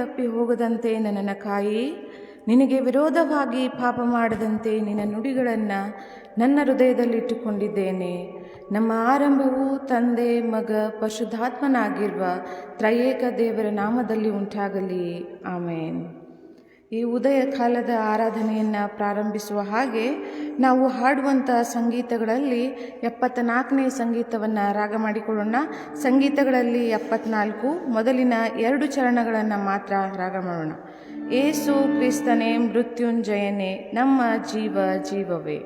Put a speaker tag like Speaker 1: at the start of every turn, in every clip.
Speaker 1: ತಪ್ಪಿ ಹೋಗದಂತೆ ನನ್ನನ್ನು ಕಾಯಿ. ನಿನಗೆ ವಿರೋಧವಾಗಿ ಪಾಪ ಮಾಡದಂತೆ ನಿನ್ನ ನುಡಿಗಳನ್ನು ನನ್ನ ಹೃದಯದಲ್ಲಿಟ್ಟುಕೊಂಡಿದ್ದೇನೆ. ನಮ್ಮ ಆರಂಭವು ತಂದೆ, ಮಗ, ಪರಿಶುದ್ಧಾತ್ಮನಾಗಿರುವ ತ್ರಯೇಕ ದೇವರ ನಾಮದಲ್ಲಿ ಉಂಟಾಗಲಿ. ಆಮೇನ್. ಈ ಉದಯ ಕಾಲದ ಆರಾಧನೆಯನ್ನು ಪ್ರಾರಂಭಿಸುವ ಹಾಗೆ ನಾವು ಹಾಡುವಂಥ ಸಂಗೀತಗಳಲ್ಲಿ 74ನೇ ಸಂಗೀತವನ್ನು ರಾಗ ಮಾಡಿಕೊಳ್ಳೋಣ. ಸಂಗೀತಗಳಲ್ಲಿ 74, ಮೊದಲಿನ 2 ಚರಣಗಳನ್ನು ಮಾತ್ರ ರಾಗ ಮಾಡೋಣ. ಏಸು ಕ್ರಿಸ್ತನೇ ಮೃತ್ಯುಂಜಯನೇ, ನಮ್ಮ ಜೀವ ಜೀವವೇ.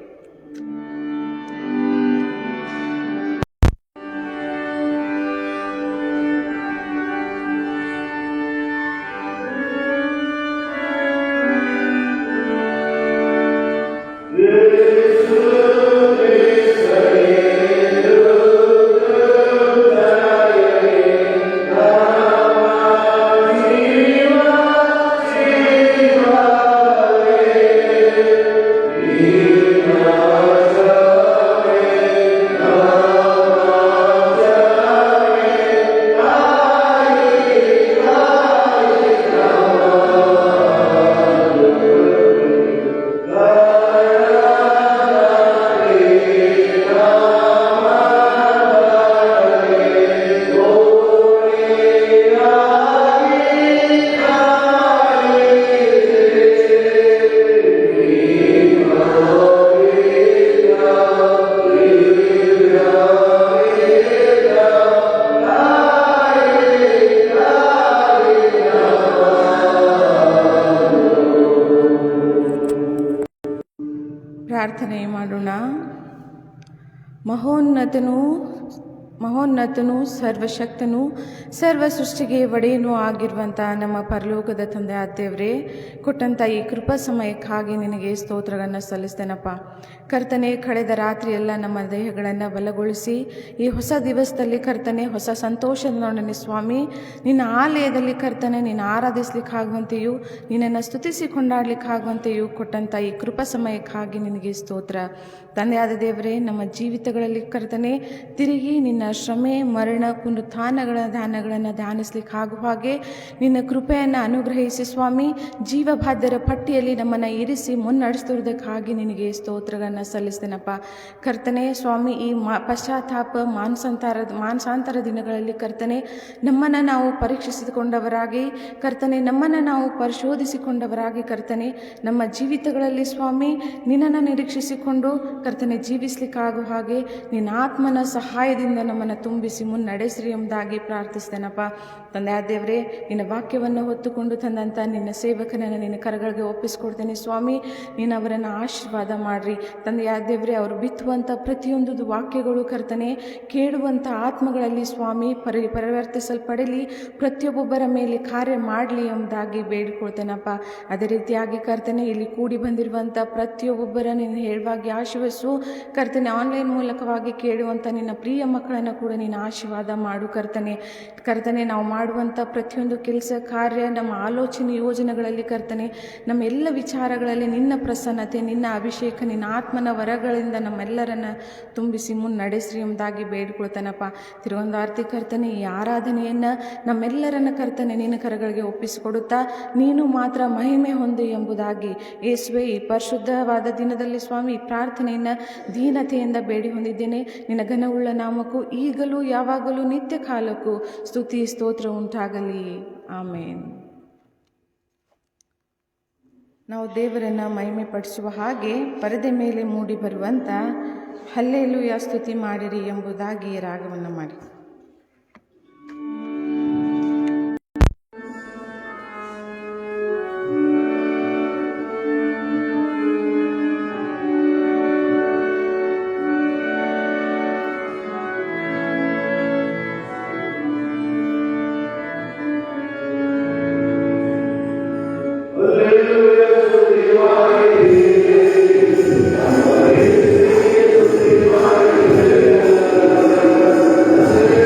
Speaker 1: ಪ್ರಾರ್ಥನೆ ಮಾಡೋಣ. ಮಹೋನ್ನತನು ಸರ್ವಶಕ್ತನು ಸರ್ವ ಸೃಷ್ಟಿಗೆ ಒಡೆಯನೂ ಆಗಿರುವಂಥ ನಮ್ಮ ಪರಲೋಕದ ತಂದೆ ದೇವರೇ, ಕೊಟ್ಟಂಥ ಈ ಕೃಪಾ ಸಮಯಕ್ಕಾಗಿ ನಿನಗೆ ಸ್ತೋತ್ರಗಳನ್ನು ಸಲ್ಲಿಸ್ತೇನಪ್ಪ. ಕರ್ತನೆ, ಕಳೆದ ರಾತ್ರಿಯೆಲ್ಲ ನಮ್ಮ ದೇಹಗಳನ್ನು ಬಲಗೊಳಿಸಿ ಈ ಹೊಸ ದಿವಸದಲ್ಲಿ ಕರ್ತನೆ ಹೊಸ ಸಂತೋಷದೊಡನೆ ಸ್ವಾಮಿ ನಿನ್ನ ಆಲಯದಲ್ಲಿ ಕರ್ತನೆ ನಿನ್ನ ಆರಾಧಿಸ್ಲಿಕ್ಕಾಗುವಂತೆಯೂ ನಿನ್ನನ್ನು ಸ್ತುತಿಸಿ ಕೊಂಡಾಡ್ಲಿಕ್ಕಾಗುವಂತೆಯೂ ಕೊಟ್ಟಂಥ ಈ ಕೃಪಾ ಸಮಯಕ್ಕಾಗಿ ನಿನಗೆ ಸ್ತೋತ್ರ. ತಂದೆಯಾದ ದೇವರೇ, ನಮ್ಮ ಜೀವಿತಗಳಲ್ಲಿ ಕರ್ತನೆ ತಿರುಗಿ ನಿನ್ನ ಶ್ರಮೆ, ಮರಣ, ಪುನರುತ್ಥಾನಗಳ ಧ್ಯಾನಗಳನ್ನು ಧ್ಯಾನಿಸ್ಲಿಕ್ಕಾಗುವ ಹಾಗೆ ನಿನ್ನ ಕೃಪೆಯನ್ನು ಅನುಗ್ರಹಿಸಿ ಸ್ವಾಮಿ, ಜೀವಬಾಧ್ಯರ ಪಟ್ಟಿಯಲ್ಲಿ ನಮ್ಮನ್ನು ಇರಿಸಿ ಮುನ್ನಡೆಸ್ತಿರುವುದಕ್ಕಾಗಿ ನಿನಗೆ ಸ್ತೋತ್ರಗಳನ್ನು ಸಲ್ಲಿಸ್ತೇನಪ್ಪ. ಕರ್ತನೆ ಸ್ವಾಮಿ, ಈ ಪಶ್ಚಾತ್ತಾಪ ಮಾನಸಾಂತರ ದಿನಗಳಲ್ಲಿ ಕರ್ತನೆ ನಮ್ಮನ್ನು ನಾವು ಪರೀಕ್ಷಿಸಿಕೊಂಡವರಾಗಿ ಕರ್ತನೆ ನಮ್ಮನ್ನು ನಾವು ಪರಿಶೋಧಿಸಿಕೊಂಡವರಾಗಿ ಕರ್ತನೆ ನಮ್ಮ ಜೀವಿತಗಳಲ್ಲಿ ಸ್ವಾಮಿ ನಿನ್ನನ್ನು ನಿರೀಕ್ಷಿಸಿಕೊಂಡು ಕರ್ತನೆ ಜೀವಿಸ್ಲಿಕ್ಕಾಗುವ ಹಾಗೆ ನಿನ್ನ ಆತ್ಮನ ಸಹಾಯದಿಂದ ನಮ್ಮನ್ನು ತುಂಬಿಸಿ ಮುನ್ನಡೆಸಿರಿ ಎಂಬುದಾಗಿ ಪ್ರಾರ್ಥಿಸ್ತೇನಪ್ಪ. ತಂದೆ ದೇವರೇ, ನಿನ್ನ ವಾಕ್ಯವನ್ನು ಹೊತ್ತುಕೊಂಡು ತಂದಂಥ ನಿನ್ನ ಸೇವಕನನ್ನು ನಿನ್ನ ಕರಗಳಿಗೆ ಒಪ್ಪಿಸ್ಕೊಡ್ತೇನೆ ಸ್ವಾಮಿ. ನೀನು ಅವರನ್ನು ಆಶೀರ್ವಾದ ಮಾಡಿರಿ ತಂದೆ ದೇವರೇ. ಅವರು ಬಿತ್ತುವಂಥ ಪ್ರತಿಯೊಂದು ವಾಕ್ಯಗಳು ಕರ್ತನೆ ಕೇಳುವಂಥ ಆತ್ಮಗಳಲ್ಲಿ ಸ್ವಾಮಿ ಪರಿವರ್ತಿಸಲ್ಪಡಲಿ, ಪ್ರತಿಯೊಬ್ಬೊಬ್ಬರ ಮೇಲೆ ಕಾರ್ಯ ಮಾಡಲಿ ಎಂಬುದಾಗಿ ಬೇಡಿಕೊಳ್ತೇನಪ್ಪ. ಅದೇ ರೀತಿಯಾಗಿ ಕರ್ತನೆ ಇಲ್ಲಿ ಕೂಡಿ ಬಂದಿರುವಂಥ ಪ್ರತಿಯೊಬ್ಬೊಬ್ಬರ ನೀನು ಹೇಳುವಾಗಿ ಆಶೀರ್ವದಿಸು ಕರ್ತನೆ. ಆನ್ಲೈನ್ ಮೂಲಕವಾಗಿ ಕೇಳುವಂಥ ನಿನ್ನ ಪ್ರಿಯ ಮಕ್ಕಳನ್ನು ಕೂಡ ನೀನು ಆಶೀರ್ವಾದ ಮಾಡು ಕರ್ತನೆ. ನಾವು ಮಾಡುವಂಥ ಪ್ರತಿಯೊಂದು ಕೆಲಸ ಕಾರ್ಯ, ನಮ್ಮ ಆಲೋಚನೆ ಯೋಜನೆಗಳಲ್ಲಿ ಕರ್ತನೆ ನಮ್ಮ ಎಲ್ಲ ವಿಚಾರಗಳಲ್ಲಿ ನಿನ್ನ ಪ್ರಸನ್ನತೆ, ನಿನ್ನ ಅಭಿಷೇಕ, ನಿನ್ನ ಆತ್ಮನ ವರಗಳಿಂದ ನಮ್ಮೆಲ್ಲರನ್ನ ತುಂಬಿಸಿ ಮುನ್ನಡೆಸ್ರಿ ಎಂಬುದಾಗಿ ಬೇಡಿಕೊಳ್ತಾನಪ್ಪ. ತಿರುವಂದಾರ್ತಿ ಕರ್ತನೆ, ಈ ಆರಾಧನೆಯನ್ನು ನಮ್ಮೆಲ್ಲರನ್ನ ಕರ್ತನೆ ನಿನ್ನ ಕರಗಳಿಗೆ ಒಪ್ಪಿಸಿಕೊಡುತ್ತಾ ನೀನು ಮಾತ್ರ ಮಹಿಮೆ ಹೊಂದಿ ಎಂಬುದಾಗಿ ಯೇಸುವೆ ಈ ಪರಿಶುದ್ಧವಾದ ದಿನದಲ್ಲಿ ಸ್ವಾಮಿ ಪ್ರಾರ್ಥನೆಯನ್ನು ದೀನತೆಯಿಂದ ಬೇಡಿ ಹೊಂದಿದ್ದೇನೆ. ನಿನ್ನ ಘನವುಳ್ಳ ನಾಮಕ್ಕೂ ಈಗಲೂ ಯಾವಾಗಲೂ ನಿತ್ಯ ಕಾಲಕ್ಕೂ ಸ್ತುತಿ ಸ್ತೋತ್ರ ಉಂಟಾಗಲಿ. ಆಮೇನ್. ನಾವು ದೇವರನ್ನು ಮಹಿಮೆ ಪಡಿಸುವ ಹಾಗೆ ಪರದೆ ಮೇಲೆ ಮೂಡಿ ಬರುವಂಥ ಹಲ್ಲೆಲೂಯಾ ಸ್ತುತಿ ಮಾಡಿರಿ ಎಂಬುದಾಗಿ ರಾಗವನ್ನು ಮಾಡಿ.
Speaker 2: Hallelujah.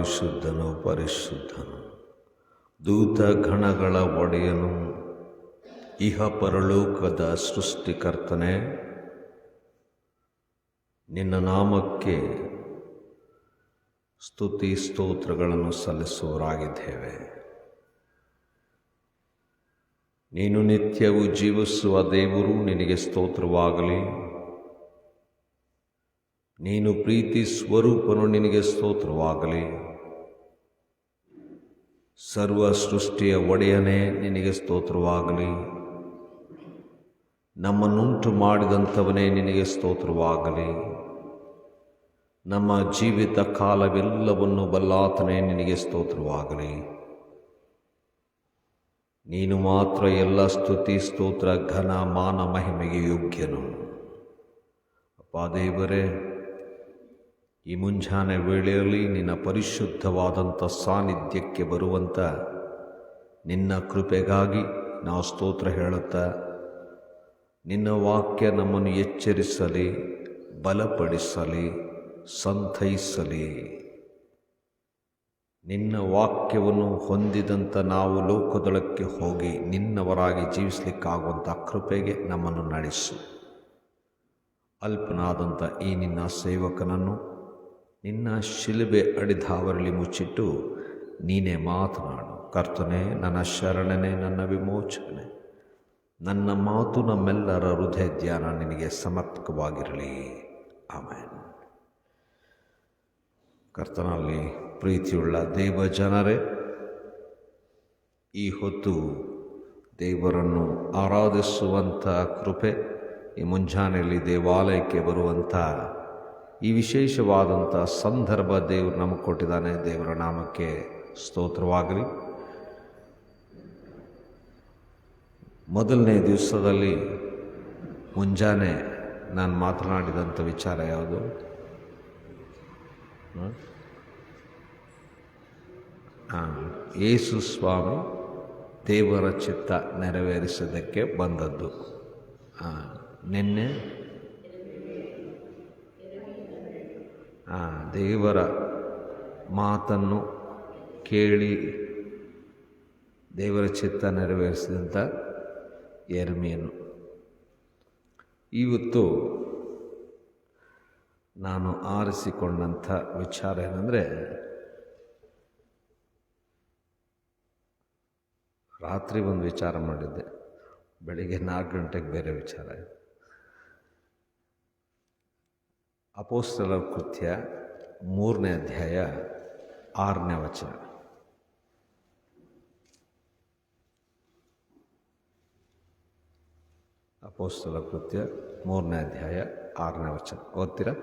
Speaker 2: ಪರಿಶುದ್ಧನು ಪರಿಶುದ್ಧನು, ದೂತ ಗಣಗಳ ಒಡೆಯನು, ಇಹ ಪರಲೋಕದ ಸೃಷ್ಟಿಕರ್ತನೆ, ನಿನ್ನ ನಾಮಕ್ಕೆ ಸ್ತುತಿ ಸ್ತೋತ್ರಗಳನ್ನು ಸಲ್ಲಿಸುವವರಾಗಿದ್ದೇವೆ. ನೀನು ನಿತ್ಯವೂ ಜೀವಿಸುವ ದೇವರು, ನಿನಗೆ ಸ್ತೋತ್ರವಾಗಲಿ. ನೀನು ಪ್ರೀತಿ ಸ್ವರೂಪನು, ನಿನಗೆ ಸ್ತೋತ್ರವಾಗಲಿ. ಸರ್ವ ಸೃಷ್ಟಿಯ ಒಡೆಯನೇ, ನಿನಗೆ ಸ್ತೋತ್ರವಾಗಲಿ. ನಮ್ಮನ್ನುಂಟು ಮಾಡಿದಂಥವನೇ, ನಿನಗೆ ಸ್ತೋತ್ರವಾಗಲಿ. ನಮ್ಮ ಜೀವಿತ ಕಾಲವೆಲ್ಲವನ್ನು ಬಲ್ಲಾತನೇ, ನಿನಗೆ ಸ್ತೋತ್ರವಾಗಲಿ. ನೀನು ಮಾತ್ರ ಎಲ್ಲ ಸ್ತುತಿ ಸ್ತೋತ್ರ ಘನ ಮಾನ ಮಹಿಮೆಗೆ ಯೋಗ್ಯನು. ಅಪ್ಪ ದೇವರೇ, ಈ ಮುಂಜಾನೆ ವೇಳೆಯಲ್ಲಿ ನಿನ್ನ ಪರಿಶುದ್ಧವಾದಂಥ ಸಾನ್ನಿಧ್ಯಕ್ಕೆ ಬರುವಂಥ ನಿನ್ನ ಕೃಪೆಗಾಗಿ ನಾವು ಸ್ತೋತ್ರ ಹೇಳುತ್ತಾ, ನಿನ್ನ ವಾಕ್ಯ ನಮ್ಮನ್ನು ಎಚ್ಚರಿಸಲಿ, ಬಲಪಡಿಸಲಿ, ಸಂತೈಸಲಿ. ನಿನ್ನ ವಾಕ್ಯವನ್ನು ಹೊಂದಿದಂಥ ನಾವು ಲೋಕದೊಳಕ್ಕೆ ಹೋಗಿ ನಿನ್ನವರಾಗಿ ಜೀವಿಸಲಿಕ್ಕಾಗುವಂಥ ಕೃಪೆಗೆ ನಮ್ಮನ್ನು ನಡೆಸು. ಅಲ್ಪನಾದಂಥ ಈ ನಿನ್ನ ಸೇವಕನನ್ನು ನಿನ್ನ ಶಿಲುಬೆ ಅಡಿದಾವರಲ್ಲಿ ಮುಚ್ಚಿಟ್ಟು ನೀನೇ ಮಾತನಾಡು. ಕರ್ತನೇ, ನನ್ನ ಶರಣನೇ, ನನ್ನ ವಿಮೋಚನೆ, ನನ್ನ ಮಾತು, ನಮ್ಮೆಲ್ಲರ ಹೃದಯ ಧ್ಯಾನ ನಿನಗೆ ಸಮರ್ಪಕವಾಗಿರಲಿ. ಆಮೇನ್. ಕರ್ತನಲ್ಲಿ ಪ್ರೀತಿಯುಳ್ಳ ದೇವ ಜನರೇ, ಈ ಹೊತ್ತು ದೇವರನ್ನು ಆರಾಧಿಸುವಂಥ ಕೃಪೆ, ಈ ಮುಂಜಾನೆಯಲ್ಲಿ ದೇವಾಲಯಕ್ಕೆ ಬರುವಂಥ ಈ ವಿಶೇಷವಾದಂಥ ಸಂದರ್ಭ ದೇವರು ನಮಗೆ ಕೊಟ್ಟಿದ್ದಾನೆ. ದೇವರ ನಾಮಕ್ಕೆ ಸ್ತೋತ್ರವಾಗಲಿ. ಮೊದಲನೇ ದಿವಸದಲ್ಲಿ ಮುಂಜಾನೆ ನಾನು ಮಾತನಾಡಿದಂಥ ವಿಚಾರ ಯಾವುದು? ಯೇಸು ಸ್ವಾಮಿ ದೇವರ ಚಿತ್ತ ನೆರವೇರಿಸೋದಕ್ಕೆ ಬಂದದ್ದು. ನಿನ್ನೆ ದೇವರ ಮಾತನ್ನು ಕೇಳಿ ದೇವರ ಚಿತ್ತ ನೆರವೇರಿಸಿದಂಥ ಯೆರೆಮೀಯನು. ಇವತ್ತು ನಾನು ಆರಿಸಿಕೊಂಡಂಥ ವಿಚಾರ ಏನಂದರೆ, ರಾತ್ರಿ ಒಂದು ವಿಚಾರ ಮಾಡಿದ್ದೆ, ಬೆಳಿಗ್ಗೆ 4 ಗಂಟೆಗೆ ಬೇರೆ ವಿಚಾರ. ಅಪೊಸ್ತಲರ ಕೃತ್ಯ 3ನೇ ಅಧ್ಯಾಯ 6ನೇ ವಚನ. ಅಪೊಸ್ತಲರ ಕೃತ್ಯ 3ನೇ ಅಧ್ಯಾಯ 6ನೇ ವಚನ ಓದ್ತೀರಾ?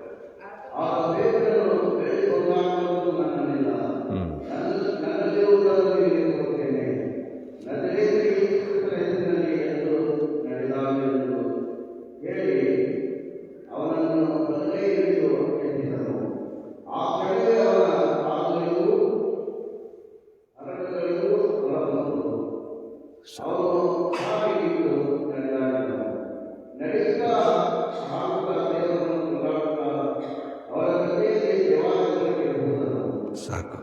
Speaker 2: ಸಾಕು,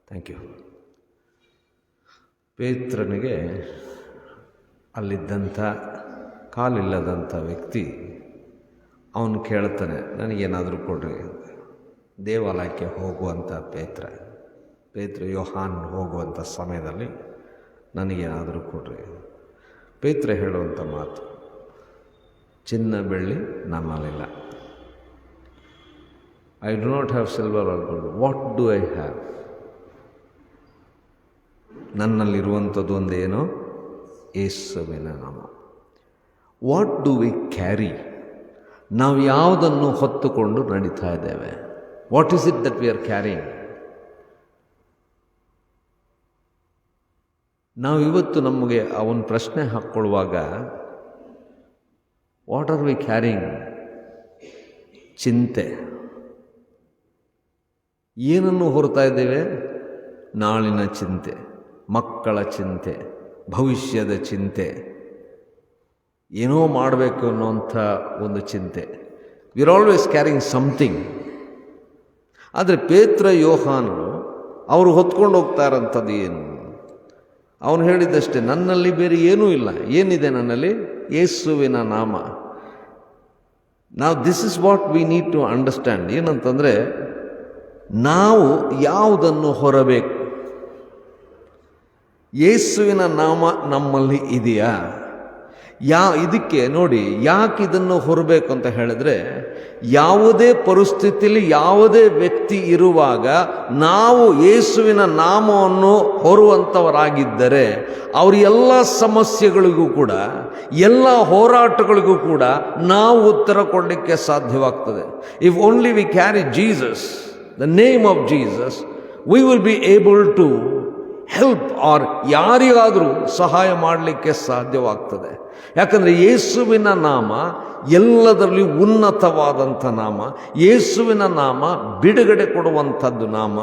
Speaker 2: ಥ್ಯಾಂಕ್ ಯು. ಪೇತ್ರನಿಗೆ ಅಲ್ಲಿದ್ದಂಥ ಕಾಲಿಲ್ಲದಂಥ ವ್ಯಕ್ತಿ ಅವನು ಕೇಳ್ತಾನೆ, ನನಗೇನಾದರೂ ಕೊಡ್ರಿ. ದೇವಾಲಯಕ್ಕೆ ಹೋಗುವಂಥ ಪೇತ್ರ ಯೋಹಾನ್ ಹೋಗುವಂಥ ಸಮಯದಲ್ಲಿ ನನಗೇನಾದರೂ ಕೊಡ್ರಿ. ಪೇತ್ರ ಹೇಳುವಂಥ ಮಾತು, ಚಿನ್ನ ಬೆಳ್ಳಿ ನನ್ನಲ್ಲಿಲ್ಲ. I do not have silver or gold. What do I have? ನನ್ನಲ್ಲಿರುವಂಥದ್ದು ಒಂದೇನೋ, ಯೇಸುವಿನ ನಾಮ. What do we carry? ನಾವು ಯಾವುದನ್ನು ಹೊತ್ತುಕೊಂಡು ನಡೀತಾ ಇದ್ದೇವೆ? What is it that we are carrying? ನಾವು ಇವತ್ತು ನಮಗೆ ಅವನ ಪ್ರಶ್ನೆ ಹಾಕ್ಕೊಳ್ಳುವಾಗ, ವಾಟ್ ಆರ್ ವಿ ಕ್ಯಾರಿಂಗ್? ಚಿಂತೆ. ಏನನ್ನು ಹೊರತಾ ಇದ್ದೇವೆ? ನಾಳಿನ ಚಿಂತೆ, ಮಕ್ಕಳ ಚಿಂತೆ, ಭವಿಷ್ಯದ ಚಿಂತೆ, ಏನೋ ಮಾಡಬೇಕು ಅನ್ನೋಂಥ ಒಂದು ಚಿಂತೆ. We are always carrying something. ಆದರೆ ಪೇತ್ರ ಯೋಹಾನರು ಅವರು ಹೊತ್ಕೊಂಡು ಹೋಗ್ತಾ ಇರೋಂಥದ್ದು ಏನು? ಅವನು ಹೇಳಿದ್ದಷ್ಟೇ, ನನ್ನಲ್ಲಿ ಬೇರೆ ಏನೂ ಇಲ್ಲ. ಏನಿದೆ ನನ್ನಲ್ಲಿ? ಯೇಸುವಿನ ನಾಮ. ನಾವು this is what we need to understand. ಏನಂತಂದರೆ, ನಾವು ಯಾವುದನ್ನು ಹೊರಬೇಕು? ಯೇಸುವಿನ ನಾಮ ನಮ್ಮಲ್ಲಿ ಇದೆಯಾ? ಇದಕ್ಕೆ ನೋಡಿ, ಯಾಕೆ ಇದನ್ನು ಹೊರಬೇಕು ಅಂತ ಹೇಳಿದ್ರೆ, ಯಾವುದೇ ಪರಿಸ್ಥಿತಿಯಲ್ಲಿ ಯಾವುದೇ ವ್ಯಕ್ತಿ ಇರುವಾಗ ನಾವು ಯೇಸುವಿನ ನಾಮವನ್ನು ಹೊರುವಂಥವರಾಗಿದ್ದರೆ ಅವ್ರ ಎಲ್ಲ ಸಮಸ್ಯೆಗಳಿಗೂ ಕೂಡ, ಎಲ್ಲ ಹೋರಾಟಗಳಿಗೂ ಕೂಡ ನಾವು ಉತ್ತರ ಕೊಡಲಿಕ್ಕೆ ಸಾಧ್ಯವಾಗ್ತದೆ. If only we carry Jesus, the name of Jesus, we will be able to help or ಯಾರಿಗಾದರೂ ಸಹಾಯ ಮಾಡಲಿಕ್ಕೆ ಸಾಧ್ಯವಾಗ್ತದೆ. ಯಾಕಂದರೆ ಯೇಸುವಿನ ನಾಮ ಎಲ್ಲದರಲ್ಲಿ ಉನ್ನತವಾದಂಥ ನಾಮ. ಯೇಸುವಿನ ನಾಮ ಬಿಡುಗಡೆ ಕೊಡುವಂಥದ್ದು ನಾಮ.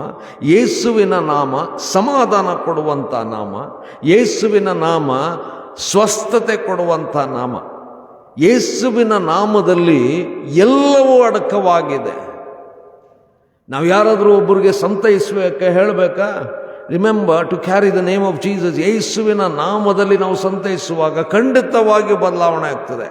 Speaker 2: ಯೇಸುವಿನ ನಾಮ ಸಮಾಧಾನ ಕೊಡುವಂಥ ನಾಮ. ಯೇಸುವಿನ ನಾಮ ಸ್ವಸ್ಥತೆ ಕೊಡುವಂಥ ನಾಮ. ಯೇಸುವಿನ ನಾಮದಲ್ಲಿ ಎಲ್ಲವೂ ಅಡಕವಾಗಿದೆ. ನಾವು ಯಾರಾದರೂ ಒಬ್ಬರಿಗೆ ಸಂತೈಸಬೇಕ ಹೇಳಬೇಕಾ? Remember to carry the name of Jesus. ಯೇಸುವಿನ ನಾಮದಲ್ಲಿ ನಾವು ಸಂತೈಸುವಾಗ ಖಂಡಿತವಾಗಿ ಬದಲಾವಣೆ ಆಗ್ತದೆ.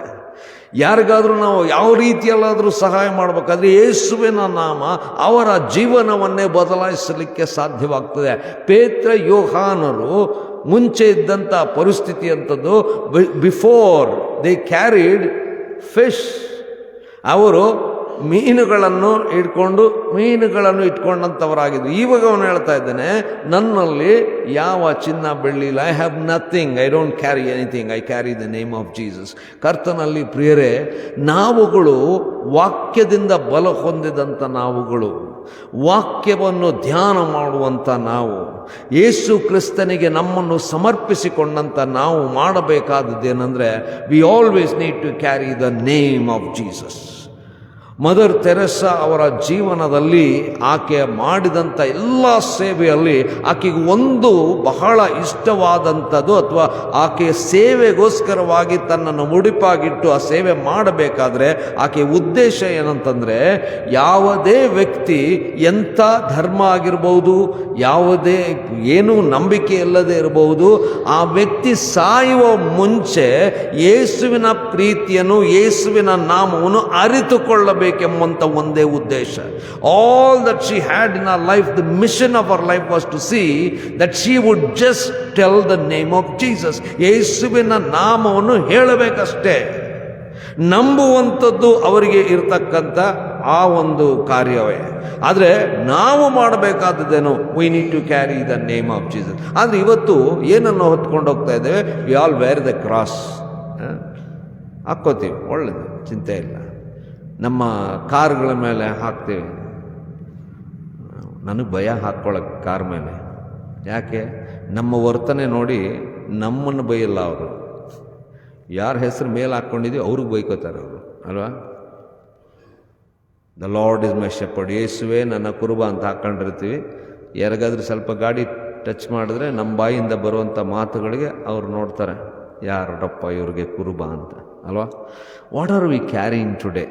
Speaker 2: ಯಾರಿಗಾದರೂ ನಾವು ಯಾವ ರೀತಿಯಲ್ಲಾದರೂ ಸಹಾಯ ಮಾಡಬೇಕಾದ್ರೆ ಯೇಸುವಿನ ನಾಮ ಅವರ ಜೀವನವನ್ನೇ ಬದಲಾಯಿಸಲಿಕ್ಕೆ ಸಾಧ್ಯವಾಗ್ತದೆ. ಪೇತ್ರ ಯೋಹಾನರು ಮುಂಚೆ ಇದ್ದಂಥ ಪರಿಸ್ಥಿತಿ ಅಂಥದ್ದು, ಬಿಫೋರ್ ದೇ ಕ್ಯಾರಿಡ್ ಫಿಶ್, ಅವರು ಮೀನುಗಳನ್ನು ಇಟ್ಕೊಂಡಂಥವರಾಗಿದ್ದು. ಇವಾಗ ಅವನು ಹೇಳ್ತಾ ಇದ್ದಾನೆ, ನನ್ನಲ್ಲಿ ಯಾವ ಚಿನ್ನ ಬೆಳ್ಳಿ ಇಲ್ಲ. I have nothing, I don't carry anything, I carry the name of Jesus. ಕರ್ತನಲ್ಲಿ ಪ್ರಿಯರೇ, ನಾವುಗಳು ವಾಕ್ಯದಿಂದ ಬಲ ಹೊಂದಿದಂಥ ನಾವುಗಳು, ವಾಕ್ಯವನ್ನು ಧ್ಯಾನ ಮಾಡುವಂಥ ನಾವು, ಯೇಸು ಕ್ರಿಸ್ತನಿಗೆ ನಮ್ಮನ್ನು ಸಮರ್ಪಿಸಿಕೊಂಡಂಥ ನಾವು ಮಾಡಬೇಕಾದದ್ದೇನೆಂದರೆ, we always need to carry the name of Jesus. Mother Teresa ಅವರ ಜೀವನದಲ್ಲಿ ಆಕೆ ಮಾಡಿದಂಥ ಎಲ್ಲ ಸೇವೆಯಲ್ಲಿ ಆಕೆಗೆ ಒಂದು ಬಹಳ ಇಷ್ಟವಾದಂಥದ್ದು, ಅಥವಾ ಆಕೆಯ ಸೇವೆಗೋಸ್ಕರವಾಗಿ ತನ್ನನ್ನು ಮುಡಿಪಾಗಿಟ್ಟು ಆ ಸೇವೆ ಮಾಡಬೇಕಾದ್ರೆ ಆಕೆಯ ಉದ್ದೇಶ ಏನಂತಂದರೆ, ಯಾವುದೇ ವ್ಯಕ್ತಿ ಎಂಥ ಧರ್ಮ ಆಗಿರ್ಬೋದು, ಯಾವುದೇ ಏನೂ ನಂಬಿಕೆ ಇಲ್ಲದೆ ಇರಬಹುದು, ಆ ವ್ಯಕ್ತಿ ಸಾಯುವ ಮುಂಚೆ ಯೇಸುವಿನ ಪ್ರೀತಿಯನ್ನು, ಯೇಸುವಿನ ನಾಮವನ್ನು ಅರಿತುಕೊಳ್ಳಬೇಕು ಎಂಬಂತ ಒಂದೇ ಉದ್ದೇಶ. All that she had in our life, the mission of our life was to see that she would just tell the name of Jesus. ಯೇಸುವಿನ ನಾಮವನ್ನು ಹೇಳಬೇಕಷ್ಟೇ. ನಂಬುವಂಥದ್ದು ಅವರಿಗೆ ಇರತಕ್ಕಂಥ ಆ ಒಂದು ಕಾರ್ಯವೇ. ಆದರೆ ನಾವು ಮಾಡಬೇಕಾದದ್ದೇನು? We need to carry the name of Jesus. ಆದರೆ ಇವತ್ತು ಏನನ್ನು ಹೊತ್ಕೊಂಡು ಹೋಗ್ತಾ ಇದ್ದೇವೆ? We all wear the cross. ಹಾಕ್ಕೋತೀವಿ, ಒಳ್ಳೆಯದು, ಚಿಂತೆ ಇಲ್ಲ. ನಮ್ಮ ಕಾರುಗಳ ಮೇಲೆ ಹಾಕ್ತೇವೆ. ನನಗೆ ಭಯ ಹಾಕ್ಕೊಳ್ಳೋಕ್ಕೆ ಕಾರ್ ಮೇಲೆ. ಯಾಕೆ? ನಮ್ಮ ವರ್ತನೆ ನೋಡಿ ನಮ್ಮನ್ನು ಬೈಯಲ್ಲ ಅವರು. ಯಾರ ಹೆಸರು ಮೇಲೆ ಹಾಕ್ಕೊಂಡಿದ್ದೀವಿ ಅವ್ರಿಗೆ ಬೈಕೋತಾರೆ ಅವರು, ಅಲ್ವಾ? The lord is my shepherd, ಯೇಸುವೆ ನನ್ನ ಕುರುಬ ಅಂತ ಹಾಕ್ಕೊಂಡಿರ್ತೀವಿ. ಯಾರಿಗಾದ್ರೂ ಸ್ವಲ್ಪ ಗಾಡಿ ಟಚ್ ಮಾಡಿದ್ರೆ ನಮ್ಮ ಬಾಯಿಂದ ಬರುವಂಥ ಮಾತುಗಳಿಗೆ ಅವ್ರು ನೋಡ್ತಾರೆ, ಯಾರಪ್ಪ ಇವ್ರಿಗೆ ಕುರುಬ ಅಂತ, ಅಲ್ವಾ? What are we carrying today?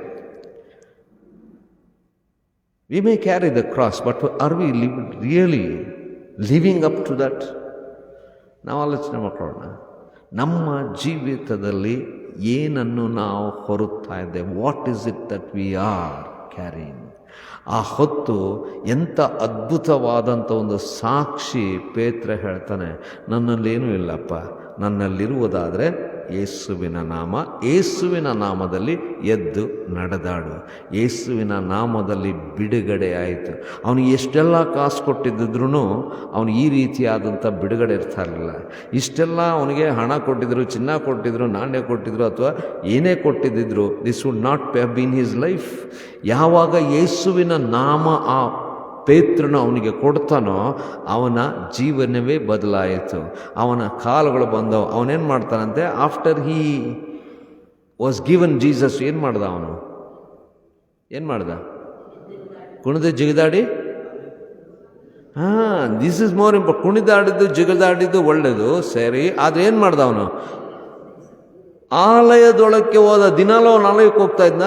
Speaker 2: We may carry the cross, but are we really living up to that? ನಾವು ಆಲೋಚನೆ ಮಾಡೋಣ. ನಮ್ಮ ಜೀವಿತದಲ್ಲಿ ಏನನ್ನು ನಾವು ಹೊರುತ್ತಾ ಇದ್ದೇವೆ? What is it that we are carrying? ಆ ಹೊತ್ತು ಎಂಥ ಅದ್ಭುತವಾದಂಥ ಒಂದು ಸಾಕ್ಷಿ. ಪೇತ್ರ ಹೇಳ್ತಾನೆ, ನನ್ನಲ್ಲೇನೂ ಇಲ್ಲಪ್ಪ, ನನ್ನಲ್ಲಿರುವುದಾದರೆ ಯೇಸುವಿನ ನಾಮ, ಯೇಸುವಿನ ನಾಮದಲ್ಲಿ ಎದ್ದು ನಡೆದಾಡು. ಯೇಸುವಿನ ನಾಮದಲ್ಲಿ ಬಿಡುಗಡೆ ಆಯಿತು. ಅವನಿಗೆ ಎಷ್ಟೆಲ್ಲ ಕಾಸು ಕೊಟ್ಟಿದ್ರೂ ಅವನು ಈ ರೀತಿಯಾದಂಥ ಬಿಡುಗಡೆ ಇರ್ತಾ ಇರಲಿಲ್ಲ. ಇಷ್ಟೆಲ್ಲ ಅವನಿಗೆ ಹಣ ಕೊಟ್ಟಿದ್ರು, ಚಿನ್ನ ಕೊಟ್ಟಿದ್ರು, ನಾಣ್ಯ ಕೊಟ್ಟಿದ್ರು, ಅಥವಾ ಏನೇ ಕೊಟ್ಟಿದ್ದಿದ್ರು, this would not have been his life. ಯಾವಾಗ ಯೇಸುವಿನ ನಾಮ ಆ ಪೇತ್ರನು ಅವನಿಗೆ ಕೊಡ್ತಾನೋ ಅವನ ಜೀವನವೇ ಬದಲಾಯಿತು. ಅವನ ಕಾಲುಗಳು ಬಂದವು. ಅವನೇನು ಮಾಡ್ತಾನಂತೆ? After he was given Jesus ಏನು ಮಾಡ್ದ? ಅವನು ಏನು ಮಾಡ್ದ? ಕುಣಿದು ಜಿಗಿದಾಡಿ, ದಿಸ್ ಇಸ್ ಮೋರ್ ಇಂಪಾರ್ಟೆಂಟ್. ಕುಣಿದಾಡಿದ್ದು ಜಿಗಿದಾಡಿದ್ದು ಒಳ್ಳೆಯದು, ಸರಿ. ಆದರೆ ಏನು ಮಾಡ್ದ ಅವನು? ಆಲಯದೊಳಕ್ಕೆ ಹೋದ. ದಿನಾಲೂ ಅವನು ಆಲಯಕ್ಕೆ ಹೋಗ್ತಾ ಇದ್ನ?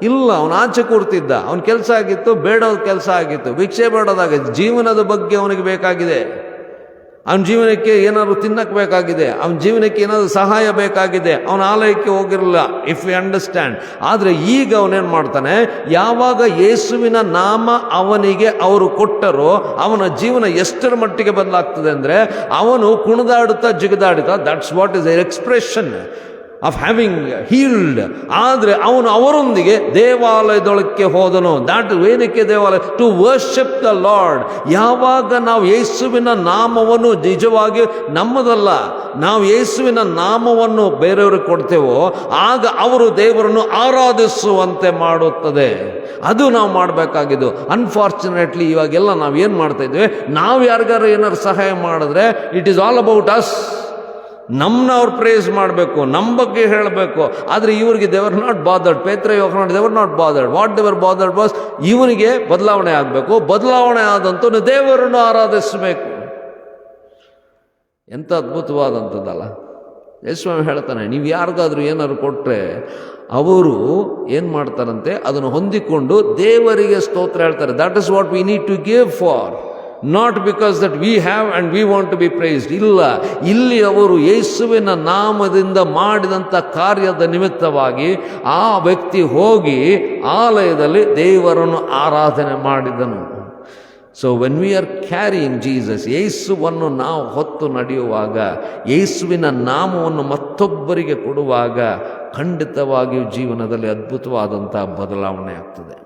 Speaker 2: ಇಲ್ಲ, ಅವನು ಆಚೆ ಕೂರ್ತಿದ್ದ. ಅವನ ಕೆಲಸ ಆಗಿತ್ತು, ಬೇಡೋದು ಕೆಲಸ ಆಗಿತ್ತು, ಭಿಕ್ಷೆ ಬೇಡೋದಾಗಿತ್ತು. ಜೀವನದ ಬಗ್ಗೆ ಅವನಿಗೆ ಬೇಕಾಗಿದೆ. ಅವನ ಜೀವನಕ್ಕೆ ಏನಾದ್ರು ತಿನ್ನಕ್ಕೆ ಬೇಕಾಗಿದೆ, ಅವನ ಜೀವನಕ್ಕೆ ಏನಾದರೂ ಸಹಾಯ ಬೇಕಾಗಿದೆ. ಅವನ ಆಲಯಕ್ಕೆ ಹೋಗಿರಲಿಲ್ಲ, ಇಫ್ ಯು ಅಂಡರ್ಸ್ಟ್ಯಾಂಡ್. ಆದರೆ ಈಗ ಅವನೇನು ಮಾಡ್ತಾನೆ, ಯಾವಾಗ ಯೇಸುವಿನ ನಾಮ ಅವನಿಗೆ ಅವರು ಕೊಟ್ಟರೋ ಅವನ ಜೀವನ ಎಷ್ಟರ ಮಟ್ಟಿಗೆ ಬದಲಾಗ್ತದೆ ಅಂದರೆ, ಅವನು ಕುಣಿದಾಡುತ್ತಾ ಜಿಗಿದಾಡುತ್ತಾ, that's what is a expression of having healed. ಆದರೆ ಅವನು ಅವರೊಂದಿಗೆ ದೇವಾಲಯದೊಳಕ್ಕೆ ಹೋದನು. ದಾಟ್ ವೇದಿಕೆ ದೇವಾಲಯ, ಟು ವರ್ಷಿಪ್ ದ ಲಾರ್ಡ್. ಯಾವಾಗ ನಾವು ಯೇಸುವಿನ ನಾಮವನ್ನು ನಿಜವಾಗಿ ನಮ್ಮದಲ್ಲ, ನಾವು ಯೇಸುವಿನ ನಾಮವನ್ನು ಬೇರೆಯವ್ರಿಗೆ ಕೊಡ್ತೇವೋ ಆಗ ಅವರು ದೇವರನ್ನು ಆರಾಧಿಸುವಂತೆ ಮಾಡುತ್ತದೆ. ಅದು ನಾವು ಮಾಡಬೇಕಾಗಿದ್ದು. ಅನ್ಫಾರ್ಚುನೇಟ್ಲಿ ಇವಾಗೆಲ್ಲ ನಾವು ಏನು ಮಾಡ್ತಾ ಇದ್ದೇವೆ, ನಾವು ಯಾರಿಗಾರು ಏನಾದ್ರು ಸಹಾಯ ಮಾಡಿದ್ರೆ it is all about us. ನಮ್ಮನ್ನ ಅವ್ರು ಪ್ರೇಸ್ ಮಾಡಬೇಕು, ನಮ್ಮ ಬಗ್ಗೆ ಹೇಳಬೇಕು. ಆದರೆ ಇವರಿಗೆ ದೇವರ್ ನಾಟ್ ಬಾದರ್ಡ್. ಪೇತ್ರ ಯೋಹಾನ ದೇವರ್ ನಾಟ್ ಬಾದರ್ಡ್. ವಾಟ್ ದೇವರ್ ಬಾದರ್ಡ್ ವಾಸ್, ಇವನಿಗೆ ಬದಲಾವಣೆ ಆಗಬೇಕು. ಬದಲಾವಣೆ ಆದಂತೂ ದೇವರನ್ನು ಆರಾಧಿಸಬೇಕು. ಎಂಥ ಅದ್ಭುತವಾದಂಥದ್ದಲ್ಲ. ಯೇಸುಸ್ವಾಮಿ ಹೇಳ್ತಾನೆ, ನೀವು ಯಾರಿಗಾದ್ರೂ ಏನಾದ್ರು ಕೊಟ್ಟರೆ ಅವರು ಏನು ಮಾಡ್ತಾರಂತೆ, ಅದನ್ನು ಹೊಂದಿಕೊಂಡು ದೇವರಿಗೆ ಸ್ತೋತ್ರ ಹೇಳ್ತಾರೆ. That is what we need to give for, not because that we have and we want to be praised. ಇಲ್ಲ, ಇಲ್ಲಿ ಅವರು ಯೇಸುವಿನ ನಾಮದಿಂದ ಮಾಡಿದಂಥ ಕಾರ್ಯದ ನಿಮಿತ್ತವಾಗಿ ಆ ವ್ಯಕ್ತಿ ಹೋಗಿ ಆಲಯದಲ್ಲಿ ದೇವರನ್ನು ಆರಾಧನೆ ಮಾಡಿದನು. So when we are carrying Jesus, ಯೇಸುವನ್ನು ನಾವು ಹೊತ್ತು ನಡೆಯುವಾಗ, ಯೇಸುವಿನ ನಾಮವನ್ನು ಮತ್ತೊಬ್ಬರಿಗೆ ಕೊಡುವಾಗ ಖಂಡಿತವಾಗಿಯೂ ಜೀವನದಲ್ಲಿ ಅದ್ಭುತವಾದಂಥ ಬದಲಾವಣೆ ಆಗ್ತದೆ.